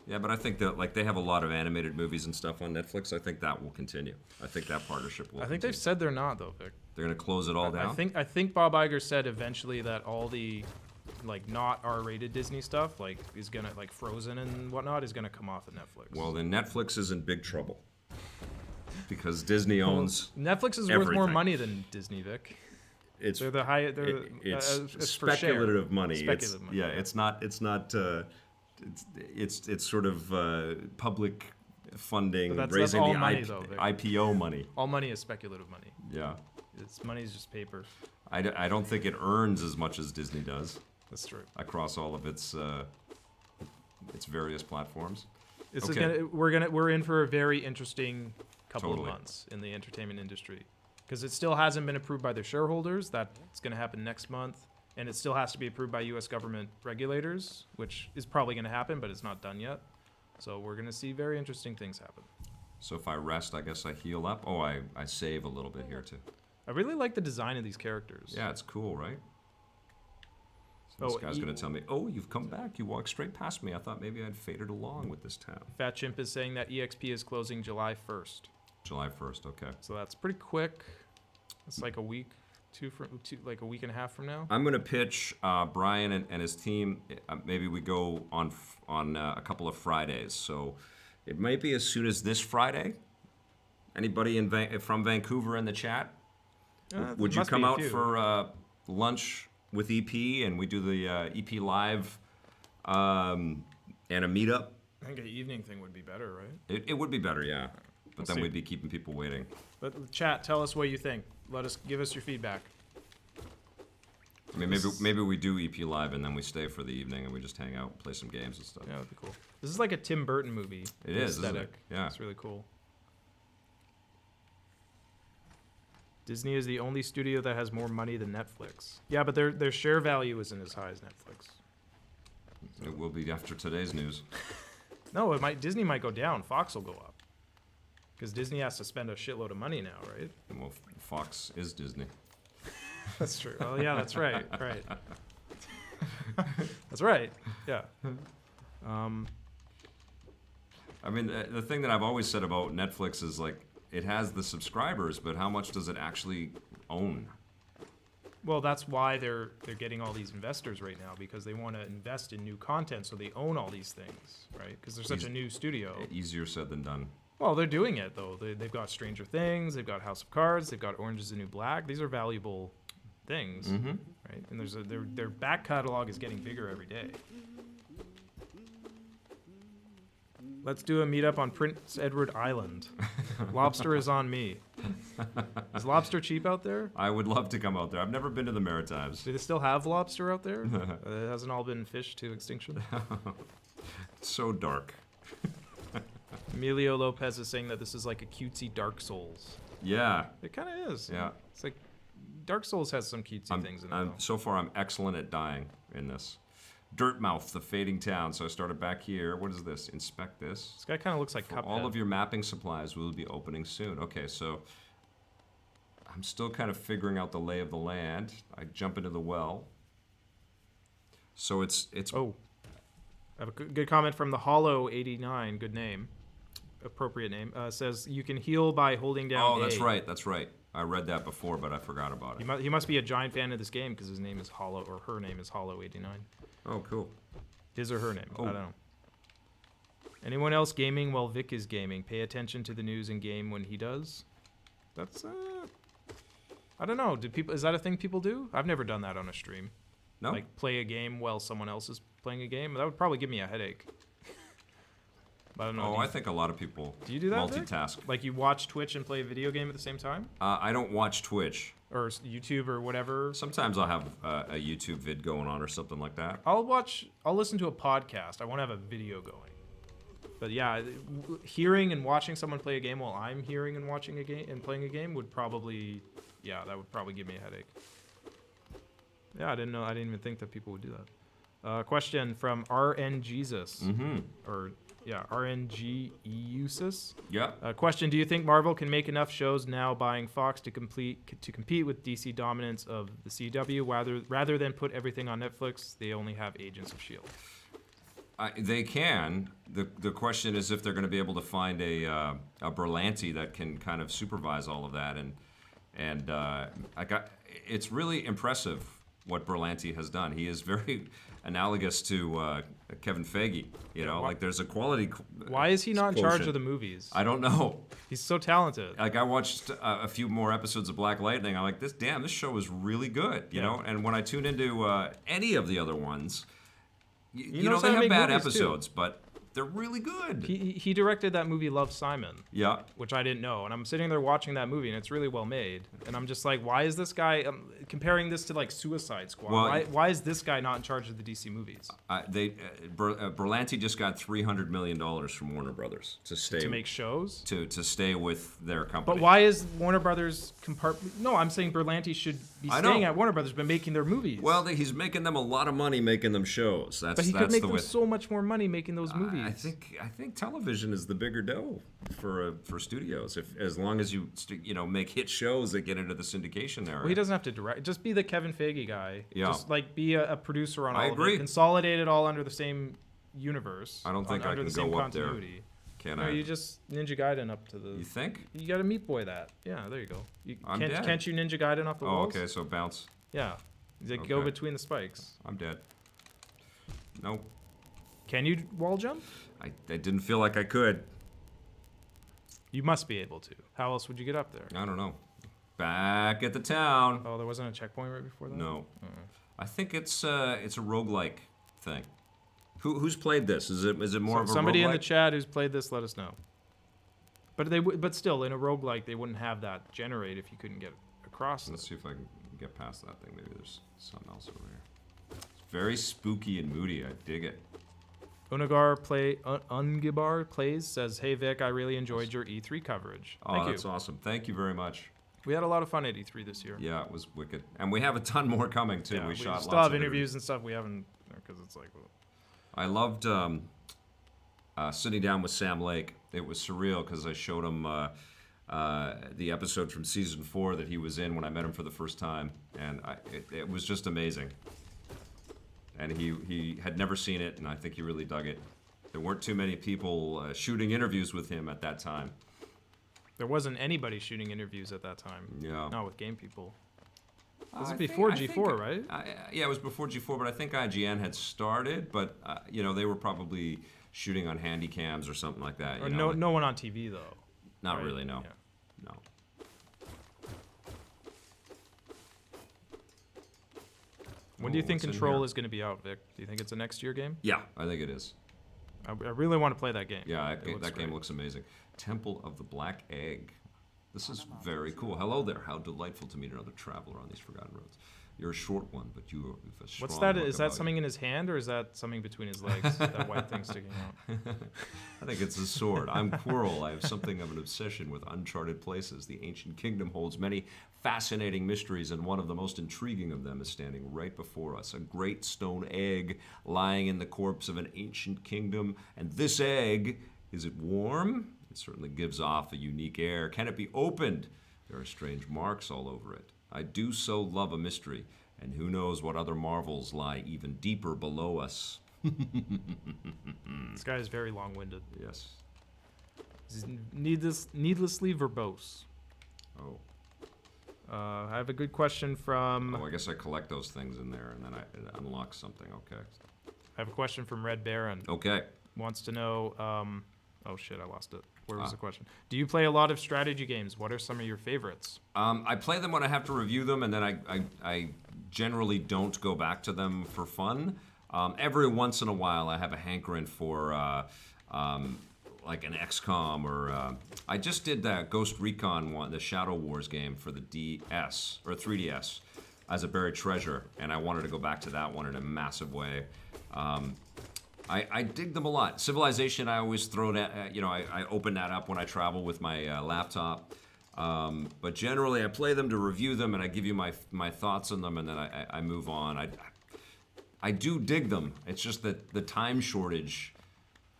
Yeah, but I think that like they have a lot of animated movies and stuff on Netflix. I think that will continue. I think that partnership will. I think continue. they've said they're not though, Vic. They're going to close it all down. I think Bob Iger said eventually that all the like not R-rated Disney stuff like is gonna like Frozen and whatnot is gonna come off of Netflix. Well, then Netflix is in big trouble because Disney owns. Netflix is worth more money than Disney, Vic. It's They're the high. They're it's it's per share. speculative money. Speculative money. Yeah, it's not. It's sort of public funding, But that's raising all the money, though, Vic. IPO money. All money is speculative money. Yeah, It's money is just paper. I don't think it earns as much as Disney does That's true. across all of its various platforms. This Okay. is we're in for a very interesting couple Totally. of months in the entertainment industry because it still hasn't been approved by their shareholders. That's going to happen next month, and it still has to be approved by U.S. government regulators, which is probably going to happen, but it's not done yet. So we're going to see very interesting things happen. So if I rest, I guess I heal up. Oh, I save a little bit here too. I really like the design of these characters. Yeah, it's cool, right? So this Oh, guy's going to tell me, oh, you've come back. You walked straight past me. I thought maybe I'd faded along with this town. Fat Chimp is saying that EXP is closing July 1st. July 1st, okay. So that's pretty quick. It's like a week, like a week and a half from now. I'm going to pitch Brian and his team. Maybe we go on a couple of Fridays. So it might be as soon as this Friday, Anybody from Vancouver in the chat? Would you must come be a out few. for lunch with EP and we do the EP live and a meetup? I think an evening thing would be better, right? It would be better, yeah. But We'll then see. we'd be keeping people waiting. But chat, tell us what you think. Give us your feedback. I mean, maybe we do EP live and then we stay for the evening and we just hang out, play some games and stuff. Yeah, that'd be cool. This is like a Tim Burton movie. It is, isn't it? aesthetic. Yeah. It's really cool. Disney is the only studio that has more money than Netflix. Yeah, but their share value isn't as high as Netflix. It will be after today's news. No, Disney might go down. Fox will go up. Because Disney has to spend a shitload of money now, right? Well, Fox is Disney. That's true. Oh, yeah, that's right. Right. That's right. Yeah. I mean, the thing that I've always said about Netflix is like, it has the subscribers, but how much does it actually own? Well, that's why they're getting all these investors right now, because they want to invest in new content, so they own all these things, right? Because they're such a new studio. Easier said than done. Well, they're doing it though. They've got Stranger Things, they've got House of Cards, they've got Orange Is the New Black. These are valuable things, right? And their back catalog is getting bigger every day. Let's do a meetup on Prince Edward Island. Lobster is on me. Is lobster cheap out there? I would love to come out there. I've never been to the Maritimes. Do they still have lobster out there? It hasn't all been fished to extinction. It's so dark. Emilio Lopez is saying that this is like a cutesy Dark Souls. Yeah. It kind of is. Yeah. It's like Dark Souls has some cutesy things in it. though. So far, I'm excellent at dying in this. Dirtmouth, the fading town. So I started back here. What is this? Inspect this. This guy kind of looks like Cuphead. All of your mapping supplies will be opening soon. Okay, so I'm still kind of figuring out the lay of the land. I jump into the well. So it's Oh, I have a good comment from the Hollow 89. Good name, appropriate name. Says you can heal by holding down. Oh, A. that's right. That's right. I read that before, but I forgot about it. He must be a giant fan of this game because his name is Hollow, or her name is Hollow 89. Oh, cool. His or her name. Oh. I don't know. Anyone else gaming while Vic is gaming? Pay attention to the news and game when he does. That's I don't know. Is that a thing people do? I've never done that on a stream. No? Like play a game while someone else is playing a game. That would probably give me a headache. But I don't know. Oh, I think a lot of people do you do that, Vic? multitask. Like you watch Twitch and play a video game at the same time, I don't watch Twitch. or YouTube or whatever. Sometimes I'll have a YouTube vid going on or something like that. I'll listen to a podcast. I won't have a video going. But yeah, hearing and watching someone play a game while I'm hearing and watching a game and playing a game would probably, that would probably give me a headache. Yeah, I didn't know. I didn't even think that people would do that. Question from RN Jesus. Or RNG Eusis. Yeah. Question: do you think Marvel can make enough shows now buying Fox to compete with DC dominance of the CW, rather than put everything on Netflix? They only have Agents of Shield. They can. The question is if they're going to be able to find a Berlanti that can kind of supervise all of that, and it's really impressive what Berlanti has done. He is very analogous to Kevin Feige. Like there's a quality. Why is he not in charge quotient. of the movies? I don't know. He's so talented. Like I watched a few more episodes of Black Lightning. I'm like, this show is really good. You know, and when I tune into any of the other ones. You know, they have bad episodes, but they're really good. He directed that movie Love, Simon. Yeah. Which I didn't know. And I'm sitting there watching that movie, and it's really well made. And I'm just like, why is this guy, comparing this to like Suicide Squad, Well, why is this guy not in charge of the DC movies? Berlanti just got $300 million from Warner Brothers to stay. To make shows? To stay with their company. But why is Warner Brothers No, I'm saying Berlanti should be staying at Warner Brothers, but making their movies. Well, he's making them a lot of money making them shows. But he could make them so much more money making those movies. I think television is the bigger dough for studios. As long as you make hit shows that get into the syndication area. Well, he doesn't have to direct. Just be the Kevin Feige guy. Yeah. Just like be a producer on all I agree. of it. Consolidate it all under the same universe. I don't think I under can the same go up there. continuity. Can No, I? you just Ninja Gaiden up to the. You think? You got to Meat Boy that. Yeah, there you go. I'm dead. Can't you Ninja Gaiden off the walls? Okay, so bounce. Yeah. Like go Okay. between the spikes. I'm dead. Nope. Can you wall jump? I didn't feel like I could. You must be able to. How else would you get up there? I don't know. Back at the town. Oh, there wasn't a checkpoint right before that? No. I think it's a roguelike thing. Who's played this? Is it more of a somebody in roguelike? the chat who's played this, let us know. But still, in a roguelike, they wouldn't have that generate if you couldn't get across. Let's see if I can get past that thing. Maybe there's something else over here. It's very spooky and moody. I dig it. Ungibar plays, says, "Hey Vic, I really enjoyed your E3 coverage. Oh, Thank that's you. awesome. Thank you very much. We had a lot of fun at E3 this year. Yeah, it was wicked. And we have a ton more coming, too. Yeah, we shot still lots have of interviews and stuff we haven't, because it's like, well, I loved sitting down with Sam Lake. It was surreal because I showed him the episode from season 4 that he was in when I met him for the first time. And it was just amazing. And he had never seen it, and I think he really dug it. There weren't too many people shooting interviews with him at that time. there wasn't anybody shooting interviews at that time. Yeah. Not with game people. This I is before think- G4, right? Yeah, it was before G4, but I think IGN had started. But they were probably shooting on handy cams or something like that. Or you know, no one on TV, though. not right? really. No, Yeah. no. When do you think what's in Control here? is going to be out, Vic? Do you think it's a next year game? Yeah, I think it is. I really want to play that game. Yeah, It looks that game great. looks amazing. Temple of the Black Egg. This is very cool. Hello there. How delightful to meet another traveler on these forgotten roads. You're a short one, but you have a strong What's that? look Is that about you. something in his hand, or is that something between his legs? That white thing sticking out. I think it's a sword. I'm Quirrell. I have something of an obsession with uncharted places. The ancient kingdom holds many fascinating mysteries, and one of the most intriguing of them is standing right before us. A great stone egg lying in the corpse of an ancient kingdom. And this egg, is it warm? It certainly gives off a unique air. Can it be opened? There are strange marks all over it. I do so love a mystery, and who knows what other marvels lie even deeper below us. This guy is very long-winded. Yes. He's needlessly verbose. Oh. I have a good question from. Oh, I guess I collect those things in there, and then it unlocks something. Okay. I have a question from Red Baron. Okay. Wants to know. Oh shit! I lost it. Where was the question? Do you play a lot of strategy games? What are some of your favorites? I play them when I have to review them, and then I generally don't go back to them for fun. Every once in a while, I have a hankering for like an XCOM or I just did that Ghost Recon one, the Shadow Wars game for the DS or 3DS as a buried treasure, and I wanted to go back to that one in a massive way. I dig them a lot. Civilization, I always throw that, I open that up when I travel with my laptop. But generally, I play them to review them, and I give you my thoughts on them, and then I move on. I do dig them. It's just that the time shortage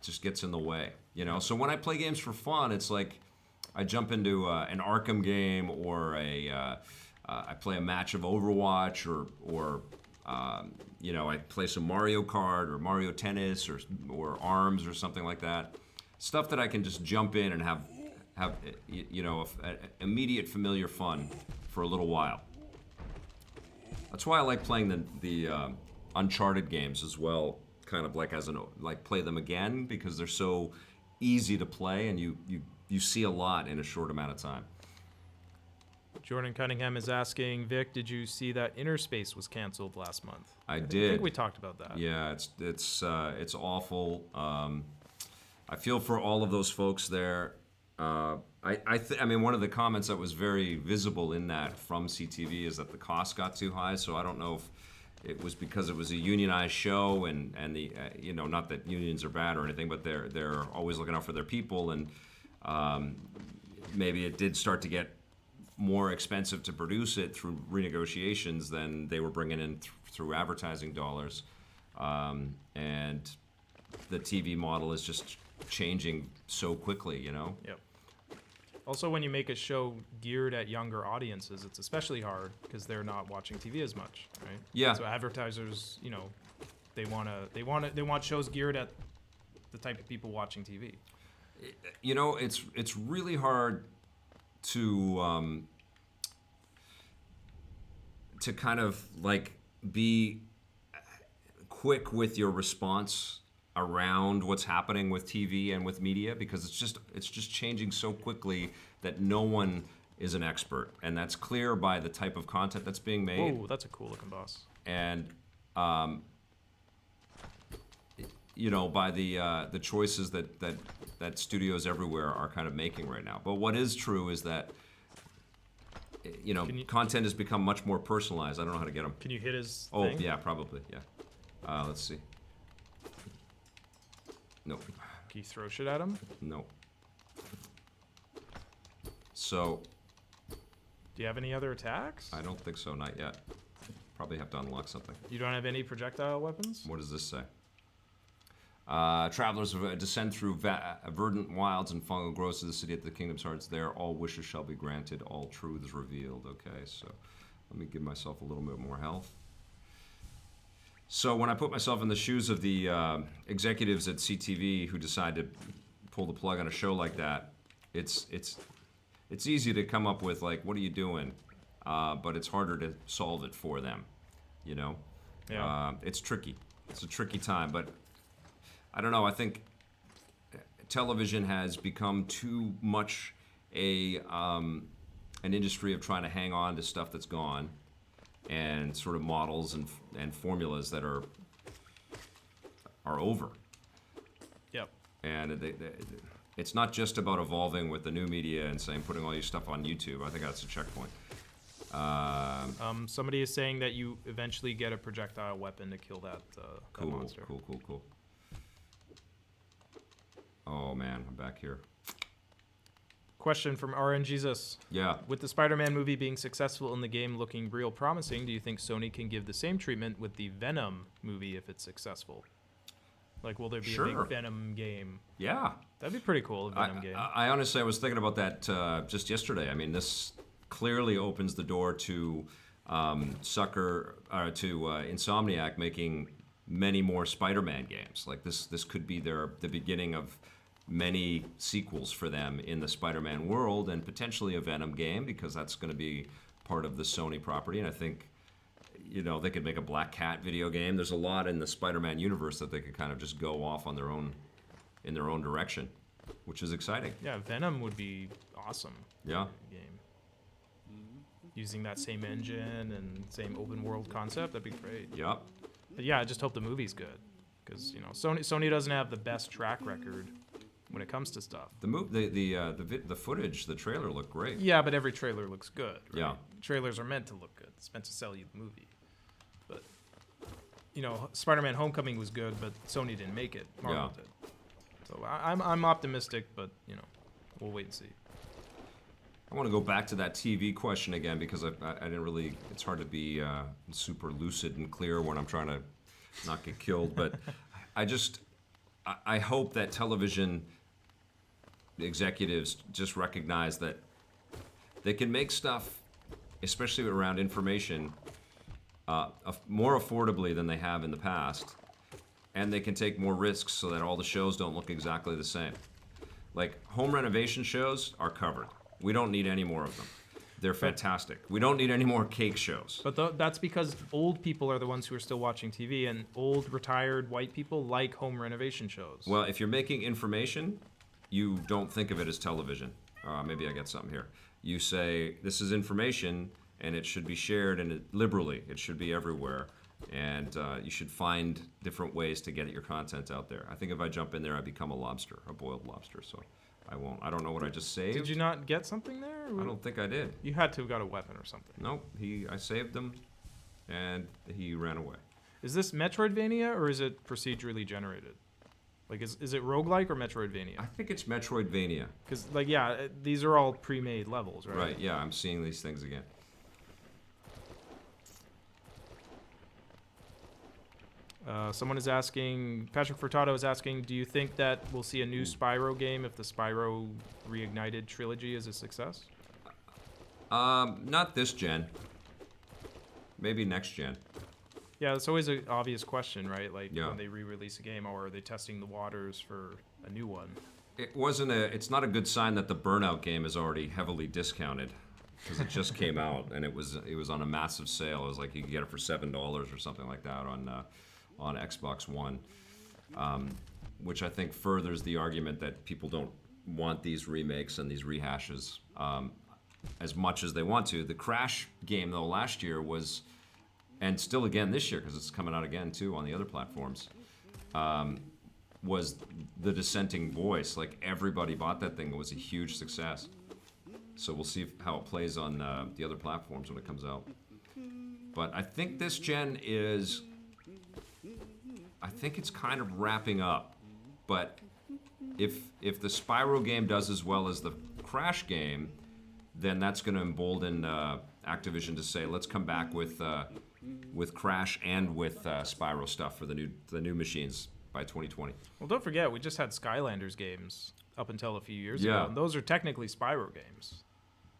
just gets in the way, So when I play games for fun, it's like I jump into an Arkham game, or I play a match of Overwatch, or I play some Mario Kart or Mario Tennis or Arms or something like that. Stuff that I can just jump in and have immediate familiar fun for a little while. That's why I like playing the Uncharted games as well, kind of like play them again, because they're so easy to play and you see a lot in a short amount of time. Jordan Cunningham is asking, Vic, did you see that Inner Space was canceled last month? I I did. think we talked about that. Yeah, it's awful. I feel for all of those folks there. I mean, one of the comments that was very visible in that from CTV is that the cost got too high. So I don't know if it was because it was a unionized show and the not that unions are bad or anything, but they're always looking out for their people, and maybe it did start to get more expensive to produce it through renegotiations than they were bringing in through advertising dollars, and the TV model is just changing so quickly, Yep. Also, when you make a show geared at younger audiences, it's especially hard because they're not watching TV as much, right? Yeah. So advertisers, they want shows geared at the type of people watching TV. It's really hard to kind of like be quick with your response around what's happening with TV and with media, because it's just changing so quickly that no one is an expert, and that's clear by the type of content that's being made. Oh, that's a cool looking boss. And by the choices that studios everywhere are kind of making right now. But what is true is that content has become much more personalized. I don't know how to get him. Can you hit his Oh, thing? yeah, probably, yeah. Let's see. Nope. Can you throw shit at him? No. So, Do you have any other attacks? I don't think so, not yet. Probably have to unlock something. You don't have any projectile weapons? What does this say? Travelers descend through verdant wilds and fungal growths of the city at the Kingdom's Hearts. There, all wishes shall be granted, all truths revealed. Okay, so let me give myself a little bit more health. So when I put myself in the shoes of the executives at CTV who decide to pull the plug on a show like that, it's easy to come up with, like, what are you doing? But it's harder to solve it for them, Yeah. It's tricky. It's a tricky time, but I don't know. I think television has become too much an industry of trying to hang on to stuff that's gone, and sort of models and formulas that are over. Yep. And it's not just about evolving with the new media and putting all your stuff on YouTube. I think that's a checkpoint. Somebody is saying that you eventually get a projectile weapon to kill that monster. Cool. Oh man, I'm back here. Question from RN Jesus. Yeah. With the Spider-Man movie being successful and the game looking real promising, do you think Sony can give the same treatment with the Venom movie if it's successful? Like, will there be a big Venom game? Yeah. That'd be pretty cool, a Venom game. I honestly, I was thinking about that just yesterday. I mean, this clearly opens the door to Insomniac making many more Spider-Man games. Like, this could be the beginning of many sequels for them in the Spider-Man world, and potentially a Venom game, because that's going to be part of the Sony property. And I think, they could make a Black Cat video game. There's a lot in the Spider-Man universe that they could kind of just go off on in their own direction, which is exciting. Yeah, Venom would be awesome. Yeah. Game. Using that same engine and same open world concept, that'd be great. Yep. But yeah, I just hope the movie's good, because Sony doesn't have the best track record when it comes to stuff. The footage, the trailer looked great. Yeah, but every trailer looks good. Right? Yeah. Trailers are meant to look good. It's meant to sell you the movie. But Spider-Man: Homecoming was good, but Sony didn't make it. Marvel did. So I'm optimistic, but we'll wait and see. I want to go back to that TV question again, because I didn't really. It's hard to be super lucid and clear when I'm trying to not get killed. But I hope that television executives just recognize that they can make stuff, especially around information, more affordably than they have in the past, and they can take more risks so that all the shows don't look exactly the same. Like, home renovation shows are covered. We don't need any more of them. They're fantastic. We don't need any more cake shows. But that's because old people are the ones who are still watching TV, and old retired white people like home renovation shows. Well, if you're making information, you don't think of it as television. Maybe I get something here. You say, this is information, and it should be shared liberally. It should be everywhere. And you should find different ways to get your content out there. I think if I jump in there, I become a lobster, a boiled lobster. So I won't. I don't know what I just saved. Did you not get something there? I don't think I did. You had to have got a weapon or something. Nope. I saved him, and he ran away. Is this Metroidvania, or is it procedurally generated? Like, is it roguelike or Metroidvania? I think it's Metroidvania. Because, these are all pre-made levels, right? Right, yeah, I'm seeing these things again. Someone is asking, Patrick Furtado is asking, do you think that we'll see a new Spyro game if the Spyro Reignited trilogy is a success? Not this gen. Maybe next gen. Yeah, it's always an obvious question, right? Like, Yeah. when they re-release a game, or are they testing the waters for a new one? It's not a good sign that the Burnout game is already heavily discounted, because it just came out and it was on a massive sale. It was like you could get it for $7 or something like that on Xbox One. which I think furthers the argument that people don't want these remakes and these rehashes as much as they want to. The Crash game, though, last year was, and still again this year, because it's coming out again, too, on the other platforms, was the dissenting voice. Like, everybody bought that thing. It was a huge success. So we'll see how it plays on the other platforms when it comes out. But I think this gen is, I think it's kind of wrapping up. But if the Spyro game does as well as the Crash game, then that's going to embolden Activision to say, let's come back with Crash and with Spyro stuff for the new machines by 2020. Well, don't forget, we just had Skylanders games up until a few years ago, and those are technically Spyro games.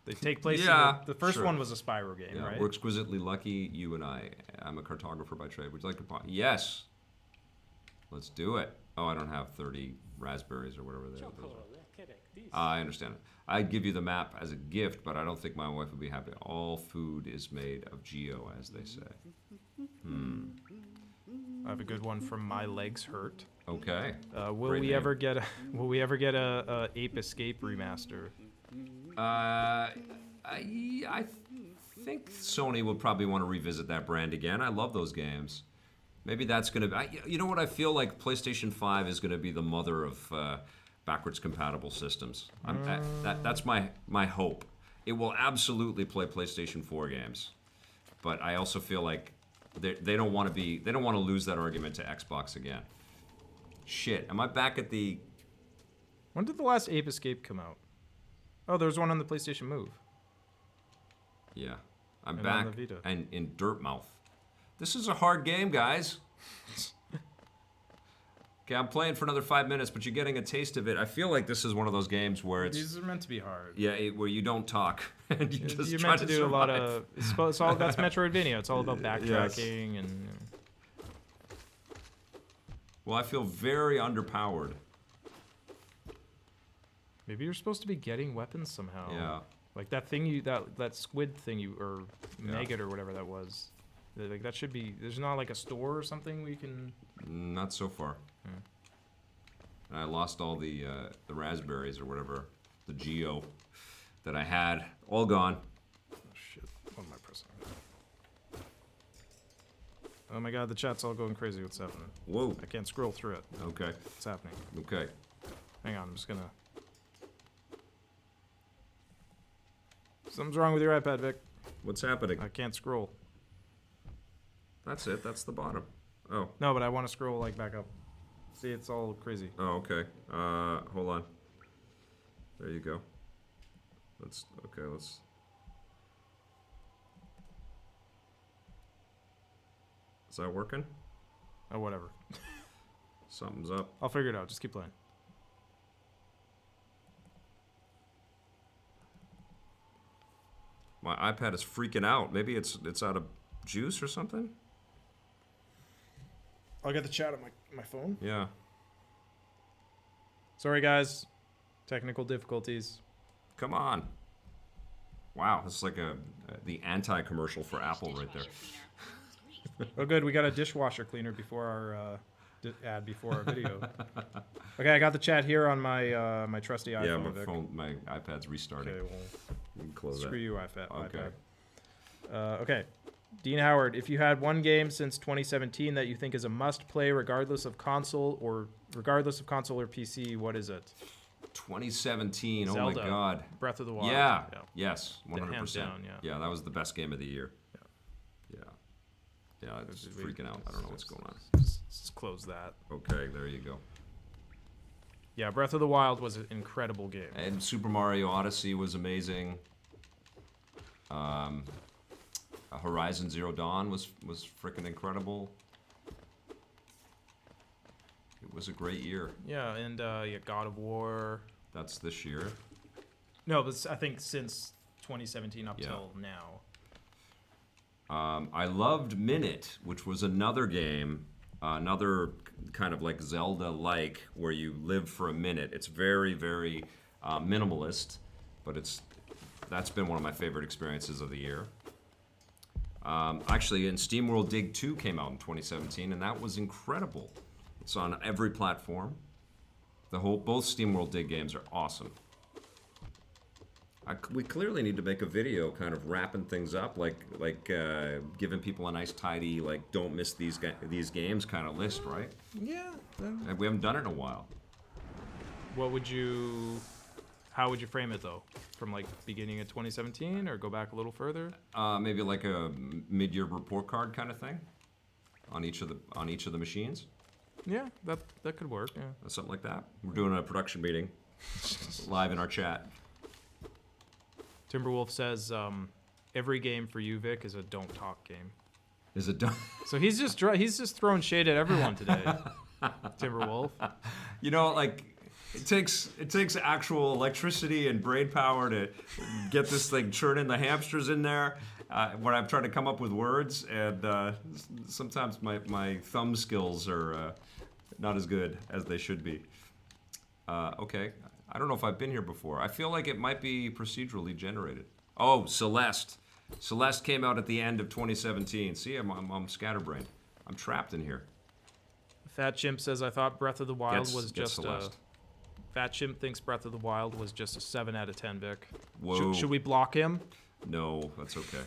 They take place. The first one was a Spyro game, right? We're exquisitely lucky, you and I. I'm a cartographer by trade. Would you like to? Yes. Let's do it. Oh, I don't have 30 raspberries or whatever they are. I understand it. I'd give you the map as a gift, but I don't think my wife would be happy. All food is made of Geo, as they say. I have a good one from My Legs Hurt. Okay. Will we ever get a Ape Escape remaster? I think Sony will probably want to revisit that brand again. I love those games. Maybe that's going to be... You know what? I feel like PlayStation 5 is going to be the mother of backwards compatible systems. That's my hope. It will absolutely play PlayStation 4 games. But I also feel like they don't want to lose that argument to Xbox again. Shit. Am I back at the... When did the last Ape Escape come out? Oh, there was one on the PlayStation Move. Yeah. I'm back and in Dirtmouth. This is a hard game, guys. Okay, I'm playing for another 5 minutes, but you're getting a taste of it. I feel like this is one of those games where it's... These are meant to be hard. Yeah, where you don't talk. And you're meant to do a lot of... It's all, that's Metroidvania. It's all about backtracking and... Well, I feel very underpowered. Maybe you're supposed to be getting weapons somehow. Yeah. Like that thing that squid thing or maggot or whatever that was. Like that should be. There's not like a store or something we can. Not so far. I lost all the raspberries or whatever, the Geo that I had, all gone. Oh shit! What am I pressing? Oh my god, the chat's all going crazy. What's happening? Whoa! I can't scroll through it. Okay. What's happening? Okay. Hang on, I'm just gonna. Something's wrong with your iPad, Vic. What's happening? I can't scroll. That's it. That's the bottom. Oh. No, but I want to scroll like back up. See, it's all crazy. Oh, okay. Hold on. There you go. Let's. Is that working? Oh, whatever. Something's up. I'll figure it out. Just keep playing. My iPad is freaking out. Maybe it's out of juice or something? I'll get the chat on my phone. Yeah. Sorry, guys. Technical difficulties. Come on. Wow, this is like the anti-commercial for Apple right there. Oh, good. We got a dishwasher cleaner before our ad before our video. Okay, I got the chat here on my my trusty iPhone. Yeah, my iPad's restarting. Okay, well, you can close screw that. you, iPad. Okay. Okay. Dean Howard, if you had one game since 2017 that you think is a must-play regardless of console or PC, what is it? 2017. Zelda, oh my God. Breath of the Wild. Yeah. Yes. 100%. Hands down, Yeah, that was the best game of the year. Yeah, it's freaking out. I don't know what's going on. Just close that. Okay, there you go. Yeah, Breath of the Wild was an incredible game. And Super Mario Odyssey was amazing. Horizon Zero Dawn was freaking incredible. It was a great year. Yeah, and God of War. That's this year. No, but I think since 2017 up till now. I loved Minute, which was another game, another kind of like Zelda-like, where you live for a minute. It's very, very minimalist, but that's been one of my favorite experiences of the year. Actually, in SteamWorld Dig 2 came out in 2017, and that was incredible. It's on every platform. Both SteamWorld Dig games are awesome. We clearly need to make a video kind of wrapping things up, like giving people a nice tidy, like, don't miss these games kind of list, right? Yeah. We haven't done it in a while. How would you frame it though? From like beginning of 2017 or go back a little further? Maybe like a mid-year report card kind of thing on each of the machines. Yeah, that could work. Yeah. Something like that. We're doing a production meeting live in our chat. Timberwolf says every game for you, Vic, is a don't talk game. Is it done? So he's just throwing shade at everyone today. Timberwolf. You know, like it takes actual electricity and brain power to get this thing churning the hamsters in there. When I'm trying to come up with words, and sometimes my thumb skills are not as good as they should be. Okay. I don't know if I've been here before. I feel like it might be procedurally generated. Oh, Celeste. Celeste came out at the end of 2017. See, I'm scatterbrained. I'm trapped in here. Fat Chimp says, I thought Breath of the Wild was Gets just a... Celeste. Fat Chimp thinks Breath of the Wild was just a 7 out of 10, Vic. Whoa. Should we block him? No, that's okay.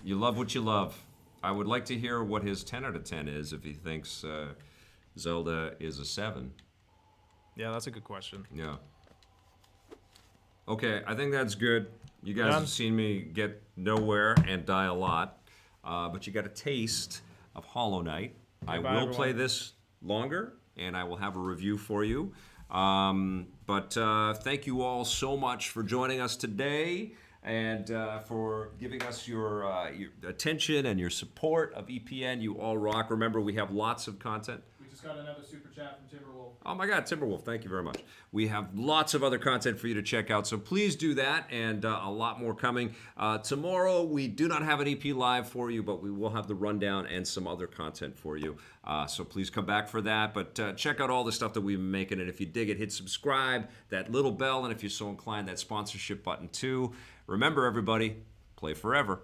You love what you love. I would like to hear what his 10 out of 10 is if he thinks Zelda is a 7. Yeah, that's a good question. Yeah. Okay, I think that's good. You guys have seen me get nowhere and die a lot, but you got a taste of Hollow Knight. I will play this longer, and I will have a review for you. But thank you all so much for joining us today and for giving us your attention and your support of EPN. You all rock. Remember, we have lots of content. Just got another super chat from Timberwolf. Oh my God, Timberwolf, thank you very much. We have lots of other content for you to check out, so please do that, and a lot more coming. Tomorrow, we do not have an EP live for you, but we will have the rundown and some other content for you. So please come back for that, but check out all the stuff that we've been making, and if you dig it, hit subscribe, that little bell, and if you're so inclined, that sponsorship button too. Remember, everybody, play forever.